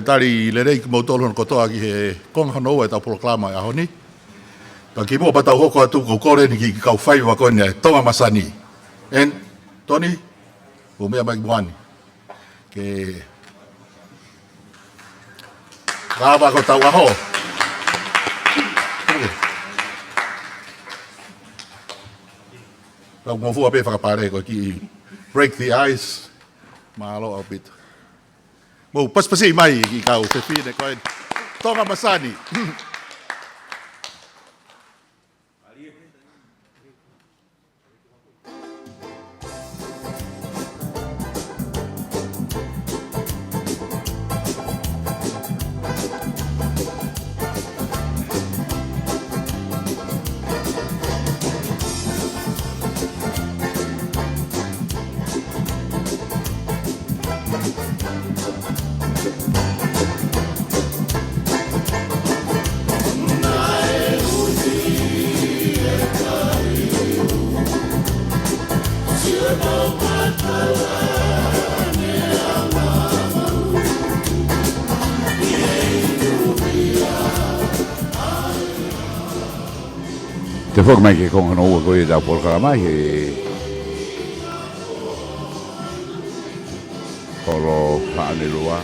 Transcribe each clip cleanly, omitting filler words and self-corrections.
tari le rei ki mautolo no kotoa ki he konga no e tau proklama e ahoni. Pa ki mo patau hoko atu ko kore ni ki kau whai wa koe tonga masani. En, Tony, o mea mai mwani. Ke kawa ko tau aho. Pau mo fua pe whakapare ko ki break the ice. Malo au bit. Mo paspasi mai ki kau te whine koe. Tonga masani. Te whaka mai ke konga no ua koe tau polkara mai he kolo ONELUA.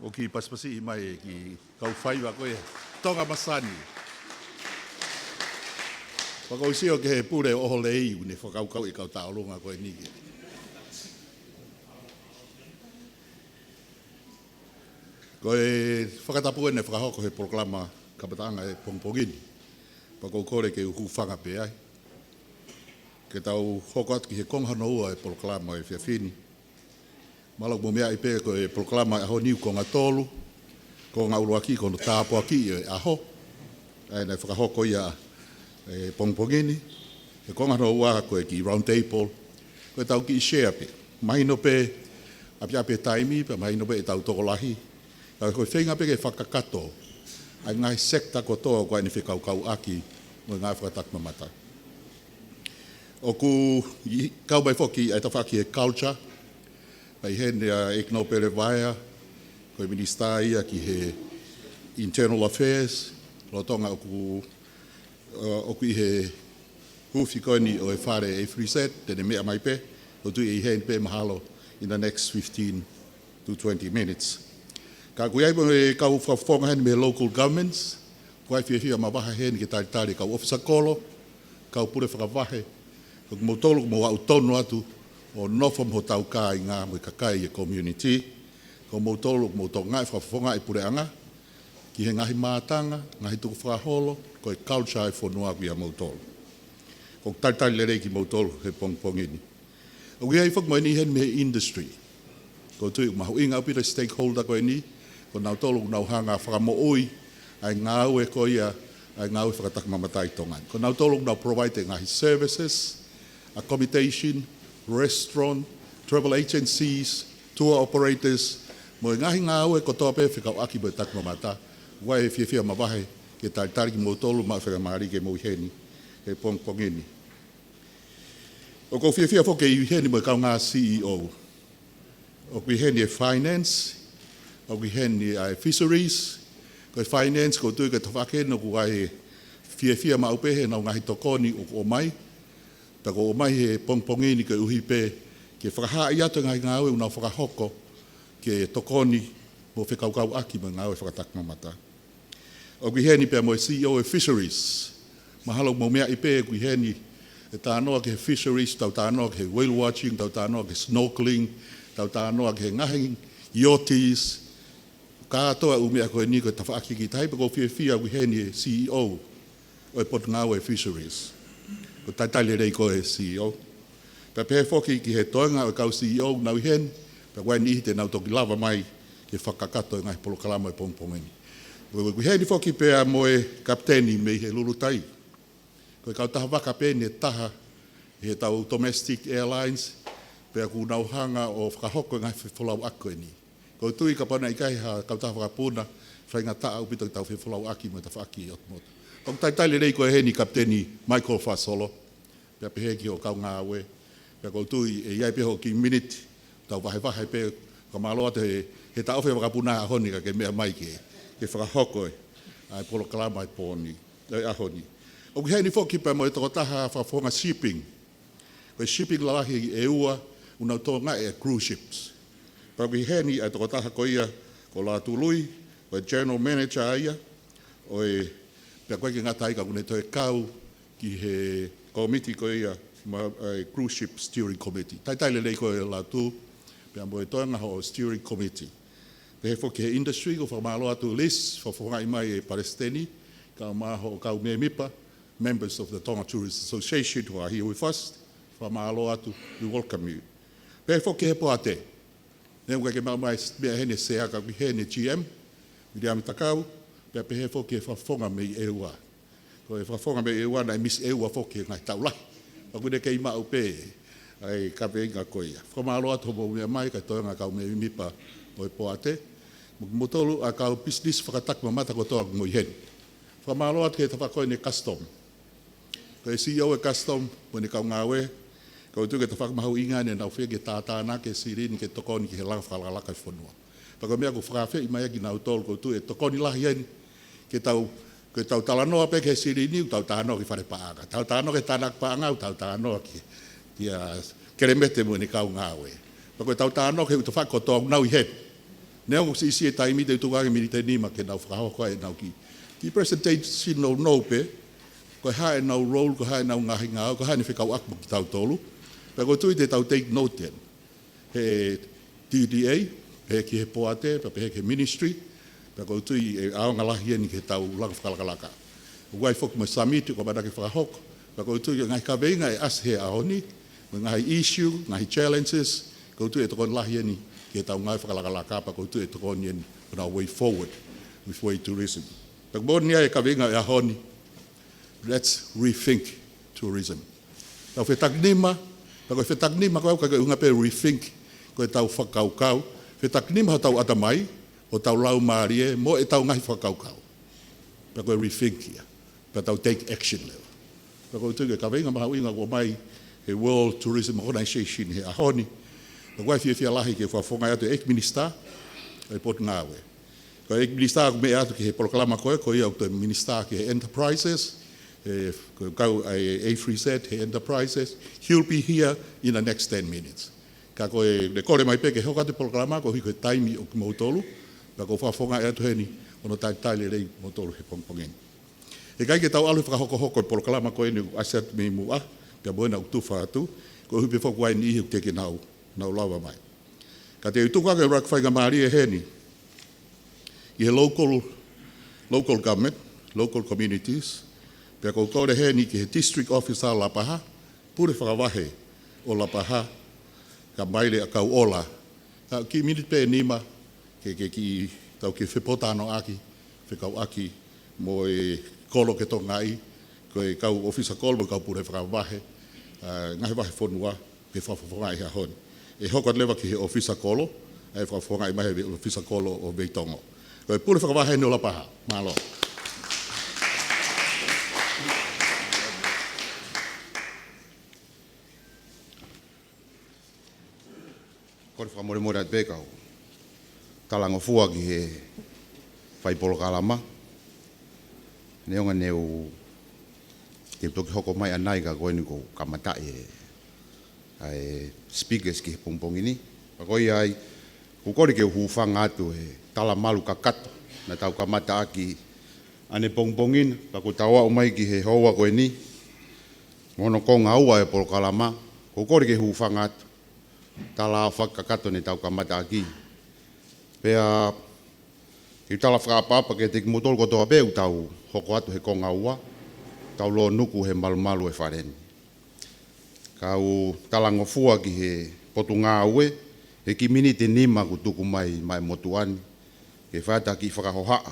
O ki paspasi mai ki kau whai wa koe tonga masani. Waka usio ke he pure oho lei une whakaukau I kau taolunga koe niki. Koe whakatapu ene whakahoko he proklama kapatanga e pongpongini. Waka ukore ke uhu whanga pe ai. Ke tau hoko atu ki he konghana ua e proklama e whiawhini. Malau mo mea I pe ko e proklama aho niu ko ngā tolu, ko ngā uloa ki ko no tāpua ki e aho. Ai nei whakahoko ia pongpongini, e kongano ua koe ki round table, koe tau ki share pe. Mahino pe, api taimi, pe mahino pe e tau tokolahi. Koe whenga pe ke whakakato, ai ngai sekta kotoa koe ni whekaukau aki, mo ngai whakatakimamata. O ku kau mai whoki, ai ta whaki e culture, ai hene Ekno Pere Vaia, koe minister ia ki he internal affairs, lo tonga o ku i he hufi koe ni o e whare e friset, tene mea mai pe, o tu i hen pe mahalo in the next 15 to 20 minutes. Ka kui ai e kau whawhonga hen me local governments, koe whiawhia ma waha hen ki tari kau officer kolo, kau pure whakawahe, ko mo tolu mo au tonu atu, o nofo mo tau ka i ngā mo i kakai e community, ko mo tolu mo tau ngai whawhonga i pure anga, ki he ngahi mātanga, ngahi tuku whaholo, ko e culture e whanua ki a mo tolu. Ko tari le reiki mo tolu he pongpongini. O ki hei whakmo ni hen me industry, ko tui mahu inga upira stakeholder ko ni, ko nau tolu nau hanga whakamo oi, ai ngā ue ko ia, ai ngā ue whakatakimamata i tongan. Ko nau tolu nau provide ngahi services, accommodation, restaurant, travel agencies, tour operators, mo ngahi ngā ue ko toa pe whikau aki mo takimamata, wai e whiawhia mawahe ke tari ki mo tolu ma whakamari ke mo heni, ke pongpongini. O ko whiawhia whoke i heni mo kau ngā CEO, o kui heni e finance, o kui heni e fisheries, ko e finance ko tui ke tawhakeno ku ai whiawhia ma upehe nau ngahi tokoni o mai, ta ko mai he pongpongini ke uhi pe ke whakaha i atu ngai ngā ue unau whakahoko ke tokoni mo whekaukau aki mo ngā ue whakatakimamata. O kui heni pe mo e CEO e fisheries, mahalo mo mea i pe kui heni e tānoa ke fisheries, tau tānoa ke whale watching, tau tānoa ke snorkeling, tau tānoa ke ngahi yachts, kātoa umea koe ni koe tawhaaki ki tai, ko whiawhia kui heni e CEO o e potu ngā ue fisheries. Ko taitale rei ko e CEO. Pea pehe whoki ki he toenga o kau CEO nau hen, pea wai ni te nau toki lava mai ke whakakato e ngai polokalama e pongpongeni. Ko heni whoki pea mo e kapteni me he lulu tai. Ko kau taha waka pene taha he tau domestic airlines, pea ku nau hanga o whakahoko e ngai whewholau ako e ni. Ko tui ka pana i kai ha kau taha whakapuna, whainga taa upito ki tau whewholau aki mo e ta whaki i otmoto. Kong taitale rei ko e heni kapteni Michael Fasolo, pia pehe ki ho kau ngā ue, pia kou tui e iai peho ki minute, tau wahe pe, ka maloa te he ta awhi wakapuna ahoni ka ke mea mai ke whakahoko e, ai polo kalama e pōni, e ahoni. O ki heni whoki pia mo e toko taha whawhonga shipping, ko e shipping lalahi e ua, unau tō ngā e cruise ships. Pia ki heni e toko taha ko ia, ko Latu lui, ko e general manager ia, o e pia koe ki ngata ika kune toi kau ki he committee ko ia cruise ship steering committee. Taitaile rei ko e Latu, pia mo e toenga ho steering committee. Pe he whoki he industry ko whamalo atu list, whawhongai mai e Palestini, ka maho kau me mipa, members of the Tonga Tourist Association who are here with us, whamalo atu, we welcome you. Pe he whoki he poate, ne mga ke mai mea hene sea ka ki hene GM, Miriam Takau, pia pehe whoki e whawhonga me i eua. Ko e whawhonga me i eua na e mis eua whoki e ngai taula. Pakune kei mau pe, ai ka veinga koia. Whamalo atu mo mea mai kai toenga kau me mipa o e poate. Mutolu a kau business whakatakimamata ko toa ngoi hen. Whamalo atu ke tawhakoe ne custom. Ko e CEO e custom, mo ne kau ngāwe, ko tu ke tawhakamahu inga ne nau whea ke tātāna ke sirini ke tokoni ki he langa whakalaka i whanua. Pako mea ko whakawhi i mai aki nau tolu ko tu e tokoni lahi hen, ke tau talanoa pe ke sirini, tau tānoa ki whare paanga. Tau tānoa ke tānak paanga, tau tānoa ki keremete mo ni kau ngāwe. Pako tau tānoa ke uta whakotoa nau i hen. Nea ko si e taimi te utuwangi militanima ke nau whakahokoa e nau ki. Ki presentation no pe, ko hae nau role, ko hae nau ngahi ngāo, ko hae ni whekau akmo ki tau tolu. Pako tui te tau take note ten. He TDA, he ki he poate, he ke ministry, ko tui e aonga lahi ni ke tau langa whakalakalaka. Uai whok mo samiti ko manake whakahoko, ko tui ngai ka veinga e as he aoni, ngai issue, ngai challenges, ko tui e tokon lahi ni ke tau ngai whakalakalaka, ko tui e tokon ni on our way forward with way tourism. Pako mo nia e ka veinga e ahoni, let's rethink tourism. Tau FETAKINIMA, tau FETAKINIMA kau ka unga pe rethink ko tau whakaukau. FETAKINIMA tau atamai, o tau lau maarie, mo e tau ngahi whakaukau. Pa koe rethink ia, pa tau take action lewa. Pa koe tuke ka venga maha uinga ko mai he World Tourism Organization he ahoni. Pa koe fia lahi ke whafonga atu ek minister, e pot ngawe. Ko ek minister aku me atu ki he proklama koe, ko ia au minister ki he enterprises, kau A3Z, he enterprises, he'll be here in the next 10 minutes. Ka koe le kore mai peke hoka te proklama, ko hiko he taimi o ki mautolu, pa ko whafonga atu heni, ono tai le rei mautolu he pongpongeni. E kai ke tau alu whakahoko e proklama koe ni asat me mua, pia boina utuwha atu, ko hupe whaku ai ni ihi teke nau lawa mai. Ka te utuka ke rak whaiga maari e heni, i he local government, local communities, pia ko kore heni ki he district officer Lapaha, pure whakawahe o Lapaha, ka maile a kau ola. Ki minute pe nima, ki tau ke whipotano aki, whikau aki, mo e kolo ke tonga i, ko e kau officer kolo, kau pure whakawahe, ngahe wahe whonua, ke whawhawhonga i hahoni. E hokot lewa ki he officer kolo, e whawhonga i mahe officer kolo o Veitongo. Ko e pure whakawahe ni o Lapaha, malo. Kore whakamore at Bekau. Talango fua ki he whaipolo kalama. Neonga neu te toki hoko mai anai ka koe ni ko kamata e speakers ki he pongpongini. Pakoi ai, ko kore ke huwhanga atu he tala malu kakato na tau kamata aki ane pongpongin. Pako tawa umai ki he hoa koe ni. Mono konga ua e polo kalama. Ko kore ke huwhanga atu. Tala whakakato ne tau kamata aki. Pea, ki tala whakapapa ke te motol kotoa peu tau hoko atu he konga ua, tau lo nuku he malu e whareni. Kau talango fua ki he potu ngā ue, he ki minite nima ku tuku mai motuani, ke whata ki whakahohaa.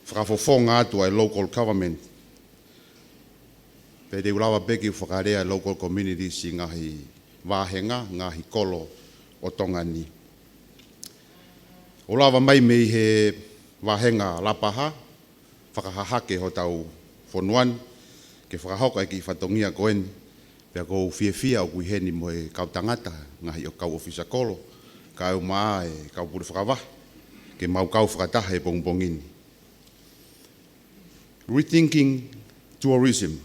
Whakafofonga atu ai local government. Pe te ulawa peki whakarea local communities i ngahi wāhenga, ngahi kolo o Tonga ni. O lawa mai mei he wāhenga Lapaha, whakahahake ho tau whonuan, ke whakahoka ki whatongia koeni, pia kou whiawhia o kui heni mo e kau tangata, ngahi o kau ofisa kolo, kau maa e kau pure whakawah, ke mau kau whakataha e pongpongini. Rethinking tourism.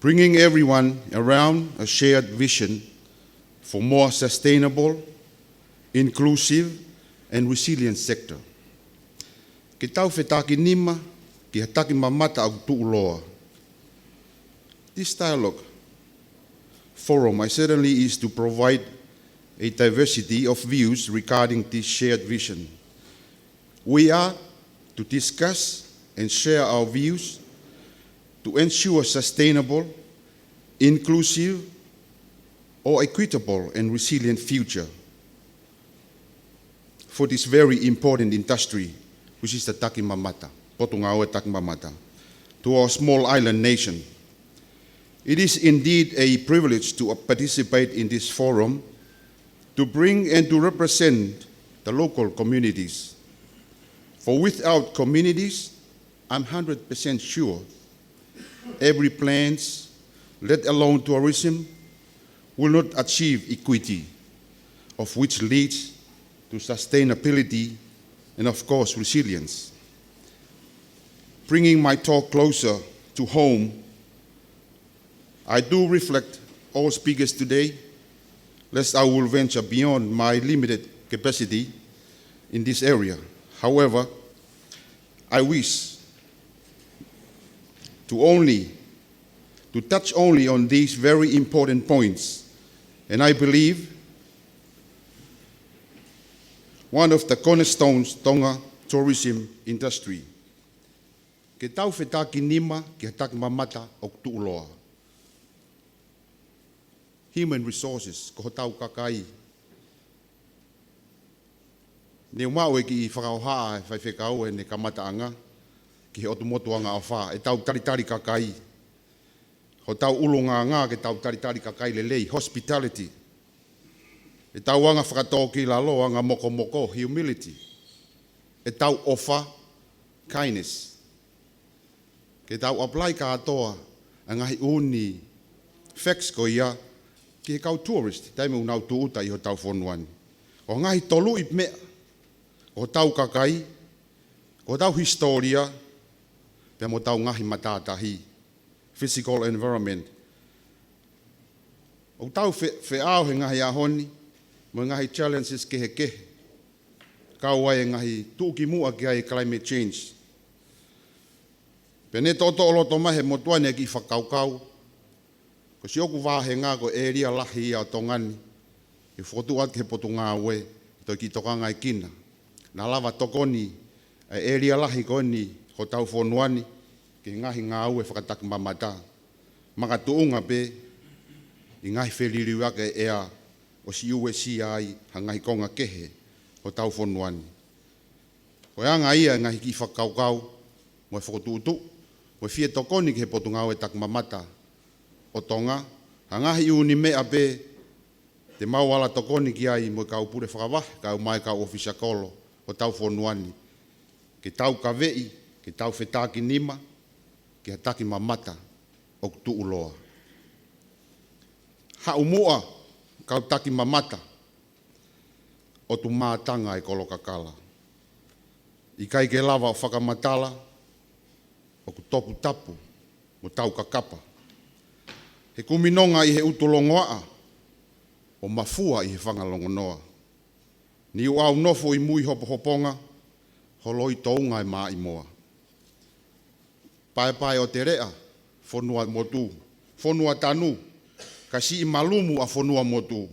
Bringing everyone around a shared vision for more sustainable, inclusive, and resilient sector. KETAU FETAKINIMA, ki TAKIMAMATA au ULOA. This dialogue forum certainly is to provide a diversity of views regarding this shared vision. We are to discuss and share our views to ensure sustainable, inclusive, or equitable and resilient future for this very important industry, which is the TAKIMAMATA, Potungaue TAKIMAMATA, to our small island nation. It is indeed a privilege to participate in this forum, to bring and to represent the local communities. For without communities, I'm 100% sure every plans, let alone tourism, will not achieve equity, of which leads to sustainability and, of course, resilience. Bringing my talk closer to home, I do reflect all speakers today, lest I will venture beyond my limited capacity in this area. However, I wish to touch only on these very important points, and I believe one of the cornerstones Tonga tourism industry. KETAU FETAKINIMA ki TAKIMAMATA o ULOA. Human resources ko tau kakai. Ne mau e ki whakaohaa e whaiwhekau e ne kamataanga. ki he otu motuanga o wha, e tau taritari kakai. Ho tau ulunga ngā ke tau taritari kakai le lei, hospitality. E tau anga whakatō ki la lo, anga moko moko, humility. E tau ofa, kindness. Ke tau apply ka atoa, angahi uni, facts ko ia, ki he kau tourist, taime unau tu uta i ho tau whonuani. O ngahi tolu i mea, o tau kakai, o tau historia, pia mo tau ngahi matatahi, physical environment. O tau wheao he ngahi ahoni, mo ngahi challenges kehe kehe. Kau ai ngahi tuki mua ki ai climate change. Pia ne toto o loto mahe mo tuane ki whakaukau, ko si oku wāhe ngā ko e ria lahi ia o tongani, i whotu at ke potu ngā ue, toi ki toka ngai kina. Nā lava tokoni, e ria lahi koni, ho tau whonuani, ki ngahi ngā ue whakatakimamata. Maka tuunga pe, i ngahi wheliriwake ea, o si ue si ai, ha ngahi konga kehe, ho tau whonuani. Ko anga ia ngahi ki whakaukau, mo e whakotuutu, mo e fie tokoni ki he potu ngā ue takimamata, o Tonga, hangahi uni mea pe, te mauala tokoni ki ai mo kau pure whakawah, kau mai kau ofisa kolo, o tau whonuani, ke tau kawei, ke tau FETAKINIMA, ke TAKIMAMATA, o tu ULOA. Haumua, kau TAKIMAMATA, o tu mātanga e kolo kakala. I kai ke lava o whakamatala, o ku topu tapu, mo tau kakapa. He kuminonga i he utolongoa, o mafua i he whangalongonoa. Ni u au nofo i mui hopo hoponga, holoi tounga e maa i moa. Pae o te rea, whonua motu, whonua tanu, ka si i malumu a whonua motu.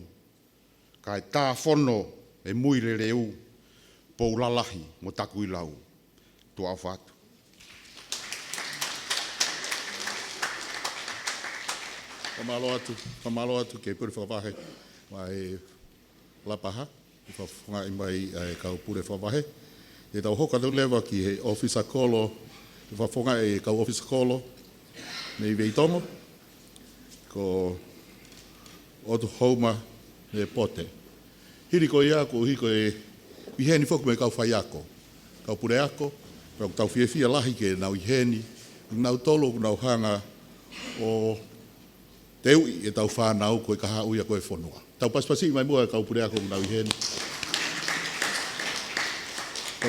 Ka e tā whono e mui le reu, pou lalahi mo taku i lau. Tu au whātu. Kamalo atu ke pure whakawahe mai lapaha, i whawhunga i mai kau pure whakawahe. E tau hoka tau lewa ki he ofisa kolo, i whawhunga e kau ofisa kolo, nei veitongo, ko otu hauma e pote. Hiri ko i ako, hiko e iheni whoku me kau whai ako. Kau pure ako, kau tau whiawhia lahi ke nau iheni, nau tolo, nau hanga o teu e tau whānau koe kaha uia koe whonua. Tau paspasi mai mua e kau pure ako nau iheni.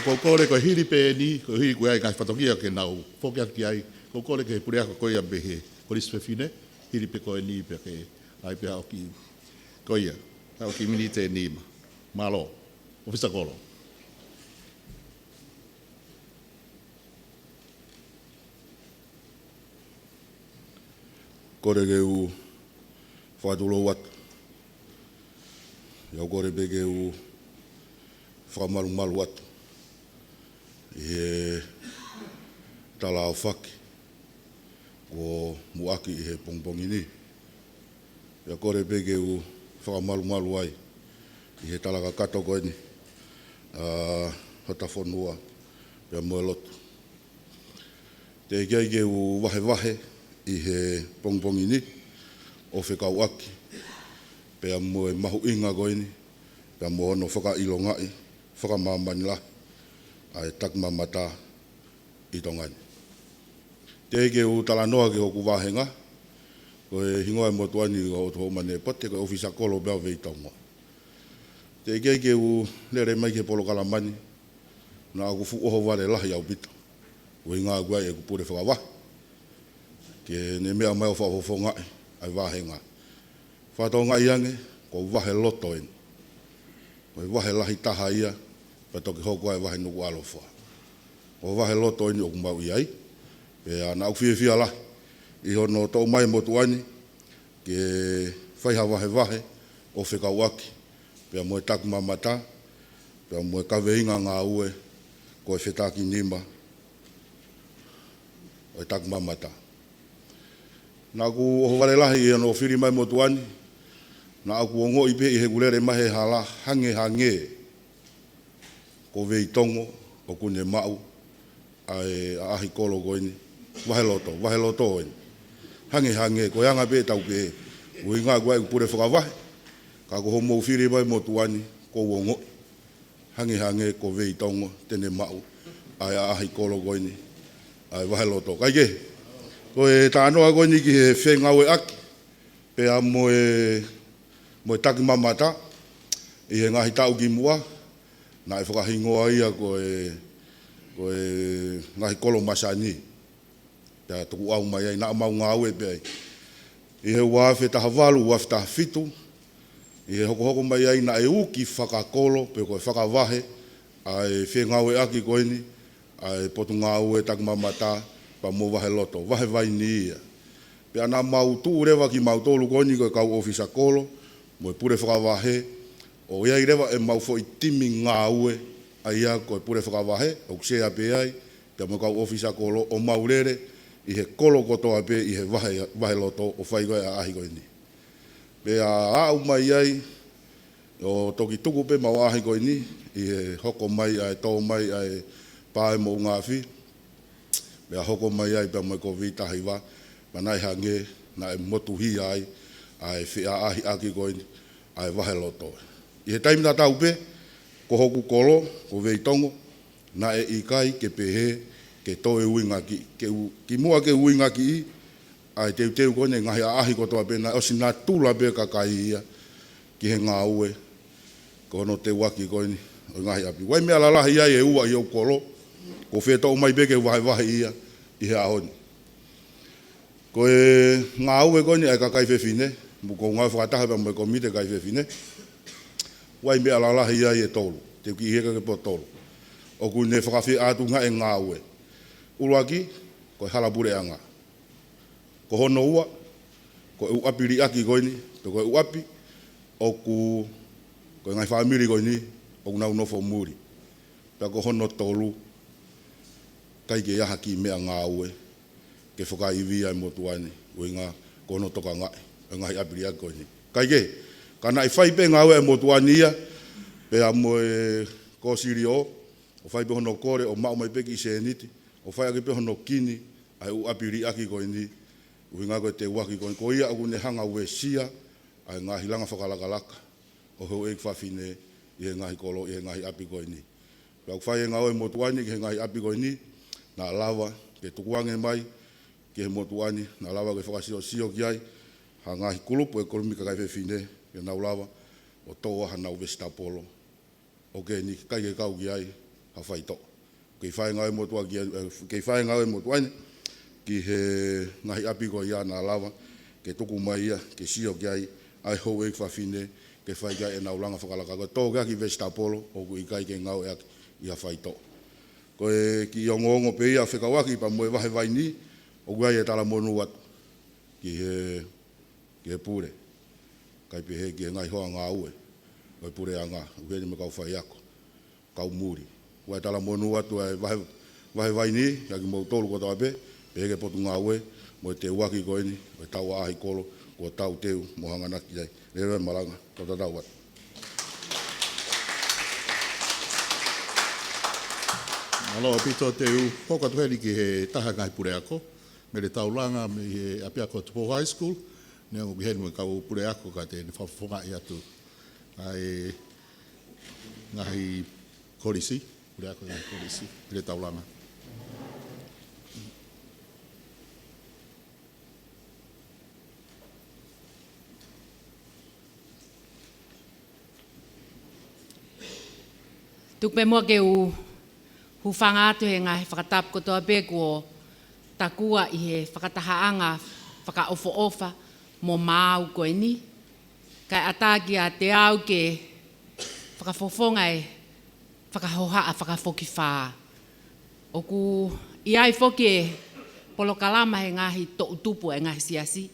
Ko kore koe hiri pe ni, ko hiri koe ai ngai whatokia ke nau whoki atu ki ai, ko kore ke pure ako koe a behe, koris whewhine, hiri pe koe ni pe ke ai pe hao ki koe ia, hao ki mini te nima. Malo, ofisa kolo. Kore ke u whaatulo watu. Iau kore pe ke u whakamaru malu watu. I he tala au whaki. Ko muaki i he pongpongi ni. Iau kore pe ke u whakamaru malu ai. I he talaka kato koe ni. Hata whonua. Pea mua lotu. Te ikai ke u wahe wahe. I he pongpongi ni. O whekau aki. Pea mua mahu inga koe ni. Pea mua ono whakailo ngai. Whakamamani la. Ai takimamata i tongani. Te ke u tala noa ke hoku wahenga. Koe hingoa mo tuani o to mane pote ko ofisa kolo bea vei tongo. Te ke u lere mai ke polo kalamani. Na ku fu oho wale lahi au pita. Ko inga gua e ku pure whakawa. Ke ne mea mai o whafonga ai wahenga. Whatonga iange ko wahe loto en. Ko wahe lahi taha ia. Patoki hoko ai wahe nuku alofa. Ko wahe loto en o kumau iai. Pe ana au fia lahi. I hono tau mai mo tuani, ke whaiha wahe o whekau aki, pia moe takimamata, pia moe kaweinga ngā ue, koe FETAKINIMA, o takimamata. Nā ku oho wale lahi i hono whiri mai mo tuani, nā aku ongo ipe i he gulere mahe hala hange, ko vei tongo, o kune mau, ai ahi kolo koini wahe loto ini hange ko yanga be tau pe uinga gua pure whakawai ka ko homo whiri mai mo tuani ko wongo hange ko vei tongo tene mau ai ahi kolo koini ai wahe loto kai ke ko e tanoa koini ki he whengawe aki pe a mo takimamata i he ngahi tau ki mua na e whakahingoa ia ko e ngahi kolo masani ta tuku au mai ai na mau ngau e pe i he wafe taha walu wafe taha fitu i he hoko mai ai na e uki whakakolo pe ko e whakawahe ai whengawe aki koini ai potu ngau e takimamata pa mo wahe loto wahe vai ni ia pe ana mau tu rewa ki mau tolu koini ko kau ofisa kolo mo pure whakawahe o ia i rewa e mau fo i timi ngau e ai a ko pure whakawahe o kusea pe ai te mo kau ofisa kolo o mau rere i he kolo kotoa pe i he wahe loto o whai koe a ahi koe ni. Pe a au mai ai, o toki tuku pe mau ahi koe ni, i he hoko mai ai tō mai ai pāe mo ngā whi. Pe a hoko mai ai pe mai ko vitahi wa, manai hange na e motu hi ai whia ahi aki koe ni, ai wahe loto. I he taimina tau pe, ko hoku kolo, ko vei tongo, na e ikai ke pehe, ke toe uinga ki mua ke uinga ki i, ai teu kone ngahi a ahi kotoa pena, o si nā tūla pe kakai ia, ki he ngā ue, ko hono te waki koini, o ngahi api. Wai mea lalahi ai e ua i au kolo, ko whetau mai peke wahe ia, i he ahoni. Ko e ngā ue koini ai kakai whewhine, ko ngā whakataha pa mai komite kai whewhine, wai mea lalahi ai e tolu, te ki heka ke po tolu. O ku ne whakawhi atu ngā e ngā ue. Uruaki, ko halapure anga. Ko hono ua, ko e uapi ri aki koini, pe ko e uapi, o ko ngai whamiri koini, o ku nau nofo muri. Pe ko hono tolu, kai ke iaha ki mea ngā ue, ke whakaiwi ai motuani, ui ngā kono toka ngai, e ngai api ri aki koini. Kai ke, kana i whai pe ngā ue e motuani ia, pe a mo e kōsiri o whai pe hono kore, o mau mai peki i se niti, o whai ake pe hono kini, ai u apiri aki koe ni, ui ngā koe te waki koe, ko ia aku ne hanga ue sia, ai ngahi langa whakalakalaka, o heu eik whawhine, i he ngahi kolo, i he ngahi api koe ni. Pau whai e ngā oe motuani, ki he ngahi api koe ni, nā lawa, ke tukuange mai, ki he motuani, nā lawa ke whakasio sio ki ai, ha ngahi kulupu e kolumika kai whewhine, ke nau lawa, o toa ha nau vesta polo, o ke ni kai ke kau ki ai, ha whai to. Kei whae ngāwe motuani, ki he ngahi api ko ia nā lawa, ke tuku mai ia, ke sio ki ai hou eik whawhine, ke whai kai e nau langa whakalaka. Ko tō ki vesta polo, o ku i kai ke ngau eak ia whai to. Ko e ki ongo pe ia whekawaki, pa moe wahe vai ni, o ku ai e tala monu atu, ki he pure. Kai pe he ki he ngai hoa ngā ue, o e pure a ngā, u heni me kau whai ako, kau muri. Wai tala monu atu ai wahe vai ni, ya ki mou tolu ko tawape, pe heke potu ngā ue, mo te waki koe ni, o e tau ahi kolo, ko tau teu, mo hanganaki ai. Rero e malanga, ko tatau atu. Aloha pito teu, pokatu heri ki he taha ngai pure ako, me le tau langa me he api ako Tupo High School, ne angu ki heri me kau pure ako ka te whawhonga i atu. Ai ngahi korisi. Pure ako ngahi korisi, le tau langa. Tupe mua ke hu whanga atu he ngahi whakatap kotoa peku o takua i he whakatahaanga whakaofo-ofa mo māu koe ni. Kai ataki a te au ke whakafofonga e whakahoha a whakafoki whaa. O ku i ai foki e polokalama he ngahi tō utupu e ngahi siasi.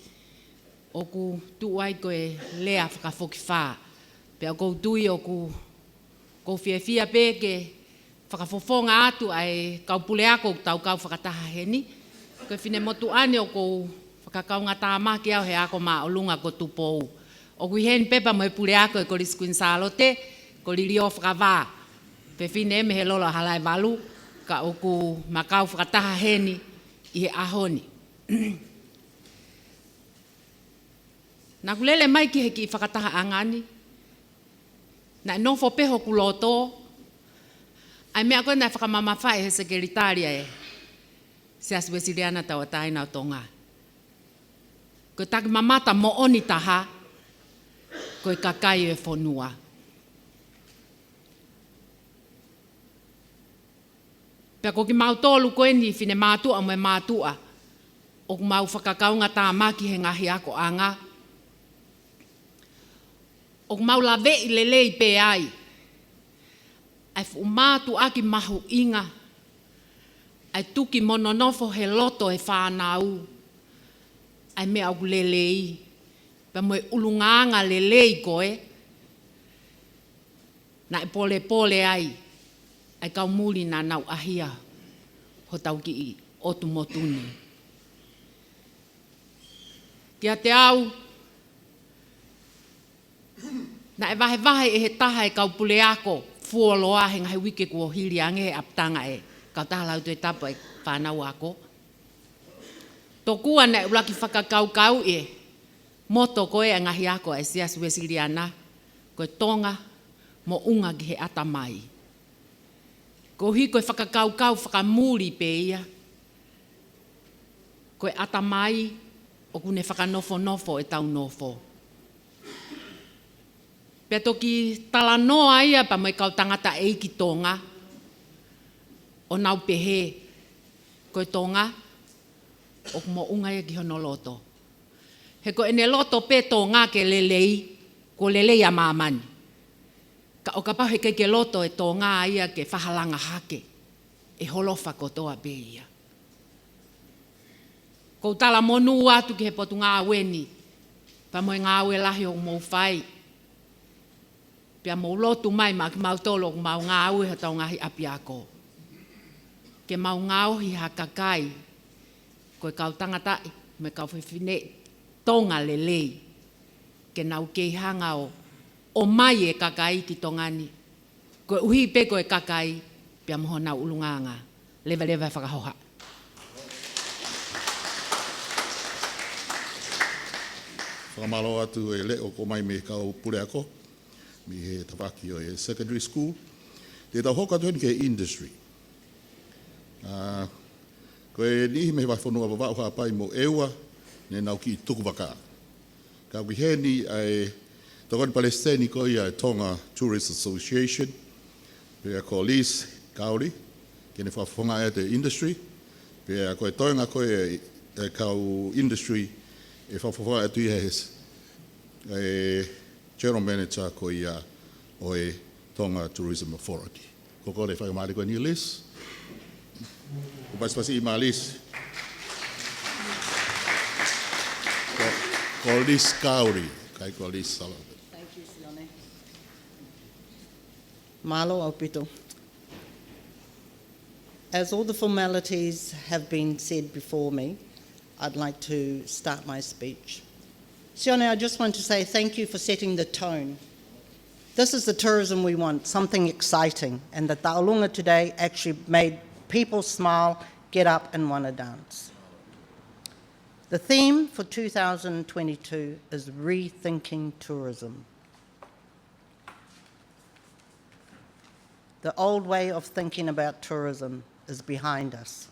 O ku tu ai koe lea whakafoki whaa. Pea kou tui o ku ko fia peke whakafofonga atu ai kaupule ako tau kau whakataha heni. Ko whine motu ane o kou whakakaunga tāma ki au he ako mā olunga ko tupou. O kui hen pepa mo e pule ako e kori skuin salote, ko li rio whakawā. Pe whine me he lolo halai walu, ka oku makau whakataha heni i he ahoni. Nā kulele mai ki he ki whakataha angani, nā nofo peho kuloto, ai mea koe nā whakamamawhai he sekeritaria e, se aswesiriana tau ataina o Tonga. Koe takimamata mo oni taha, koe kakai e whonua. Pea ko ki mau tōlu koe ni whine mātua mo e mātua, o ku mau whakakaunga tā maki he ngahi ako anga. O ku mau la vei lelei pe ai, ai fu mātu aki mahu inga, ai tuki mononofo he loto e whānau, ai mea au lelei, pa moe ulunganga lelei koe, na e pole pole ai kau muli nā nau ahia, ho tau ki i otu motuni. Kia te au, na e vahe e he taha e kau pule ako, fuoloa he ngahi wike kua hiri ange he aptanga e, kau taha lau tue tapa e whanau ako. Tō kua na e ulaki whakakau e, moto koe a ngahi ako e sias wesiriana, koe Tonga mo unga ki he atamai. Ko hi koe whakakau whakamuri pe ia, koe atamai o kune whakanofo e tau nofo. Pea toki tala noa ia pa mai kau tangata e ki Tonga, o nau pehe, koe Tonga, o kumo unga ia ki hono loto. He ko ene loto pe Tonga ke lelei, ko lelei a mamani. Ka o ka pahe ke loto e Tonga ia ke whahalanga hake, e holofa kotoa pe ia. Ko tala monu atu ki he potu ngā weni, pa moe ngā awe lahi o mou whai. Pea mou lotu mai ma ki mau tolo o mau ngā awe ha tau ngahi api ako. Ke mau ngā ohi ha kakai, koe kau tangatai, me kau whiwhine Tonga lelei, ke nau kei hanga o mai e kakai ki Tongani. Koe uhi pe koe kakai, pia moho nau ulunganga. Lewa whakahoha. Whakamalo atu e leo ko mai me kau pule ako, mi he tawaki o e secondary school. Te tau hoka tuhen ke industry. Koe nihi me whawhanua wawao hapai mo ewa, ne nau ki tuku waka. Ka ki heni ai Tokoni Palestini ko ia Tonga Tourist Association, pia ko Lis Kauri, kene whawhonga e te industry, pia koe toinga koe e kau industry, e whawhonga e tui hes, e General Manager ko ia o e Tonga Tourism Authority. Ko kore whakamari koe ni Lis, ko pasipasi i ma Lis, ko Lis Kauri, kai ko Lis Salada. Malo Aupito. As all the formalities have been said before me, I'd like to start my speech. Sione, I just want to say thank you for setting the tone. This is the tourism we want, something exciting, and the Taulunga today actually made people smile, get up and want to dance. The theme for 2022 is Rethinking Tourism. The old way of thinking about tourism is behind us.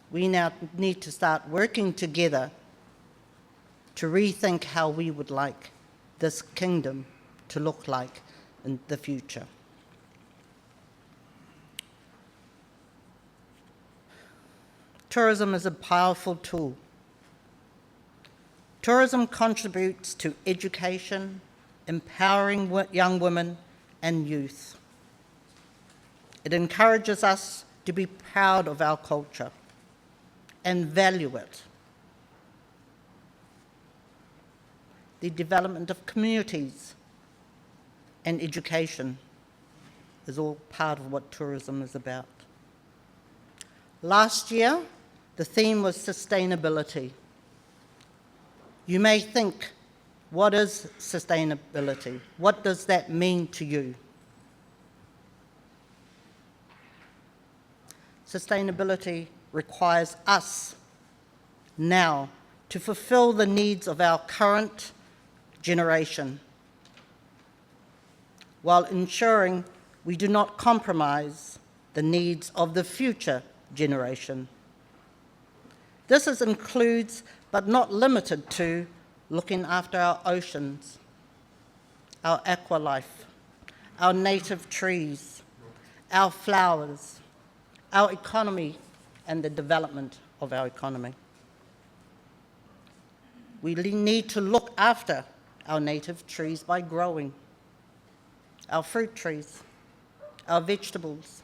We now need to start working together to rethink how we would like this kingdom to look like in the future. Tourism is a powerful tool. Tourism contributes to education, empowering young women and youth. It encourages us to be proud of our culture and value it. The development of communities and education is all part of what tourism is about. Last year, the theme was sustainability. You may think, what is sustainability? What does that mean to you? sustainability requires us now to fulfill the needs of our current generation, while ensuring we do not compromise the needs of the future generation. This includes, but not limited to, looking after our oceans, our aqua life, our native trees, our flowers, our economy, and the development of our economy. We need to look after our native trees by growing our fruit trees, our vegetables,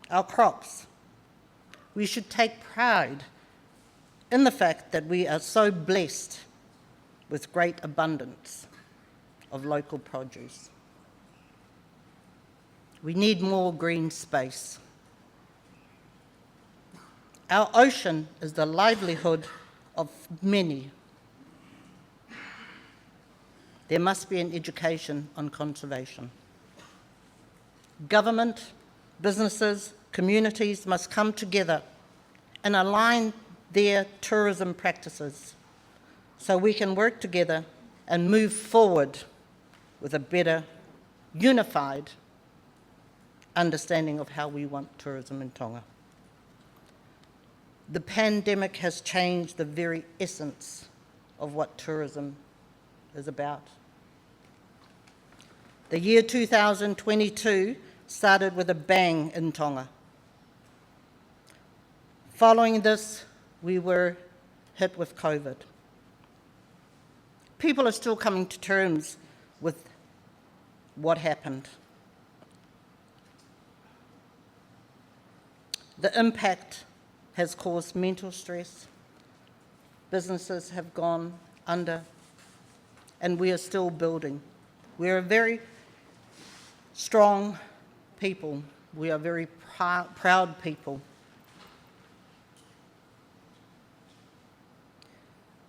our crops. We should take pride in the fact that we are so blessed with great abundance of local produce. We need more green space. Our ocean is the livelihood of many. There must be an education on conservation. Government, businesses, communities must come together and align their tourism practices so we can work together and move forward with a better, unified understanding of how we want tourism in Tonga. The pandemic has changed the very essence of what tourism is about. The year 2022 started with a bang in Tonga. Following this, we were hit with COVID. People are still coming to terms with what happened. The impact has caused mental stress. Businesses have gone under, and we are still building. We are a very strong people. We are very proud people.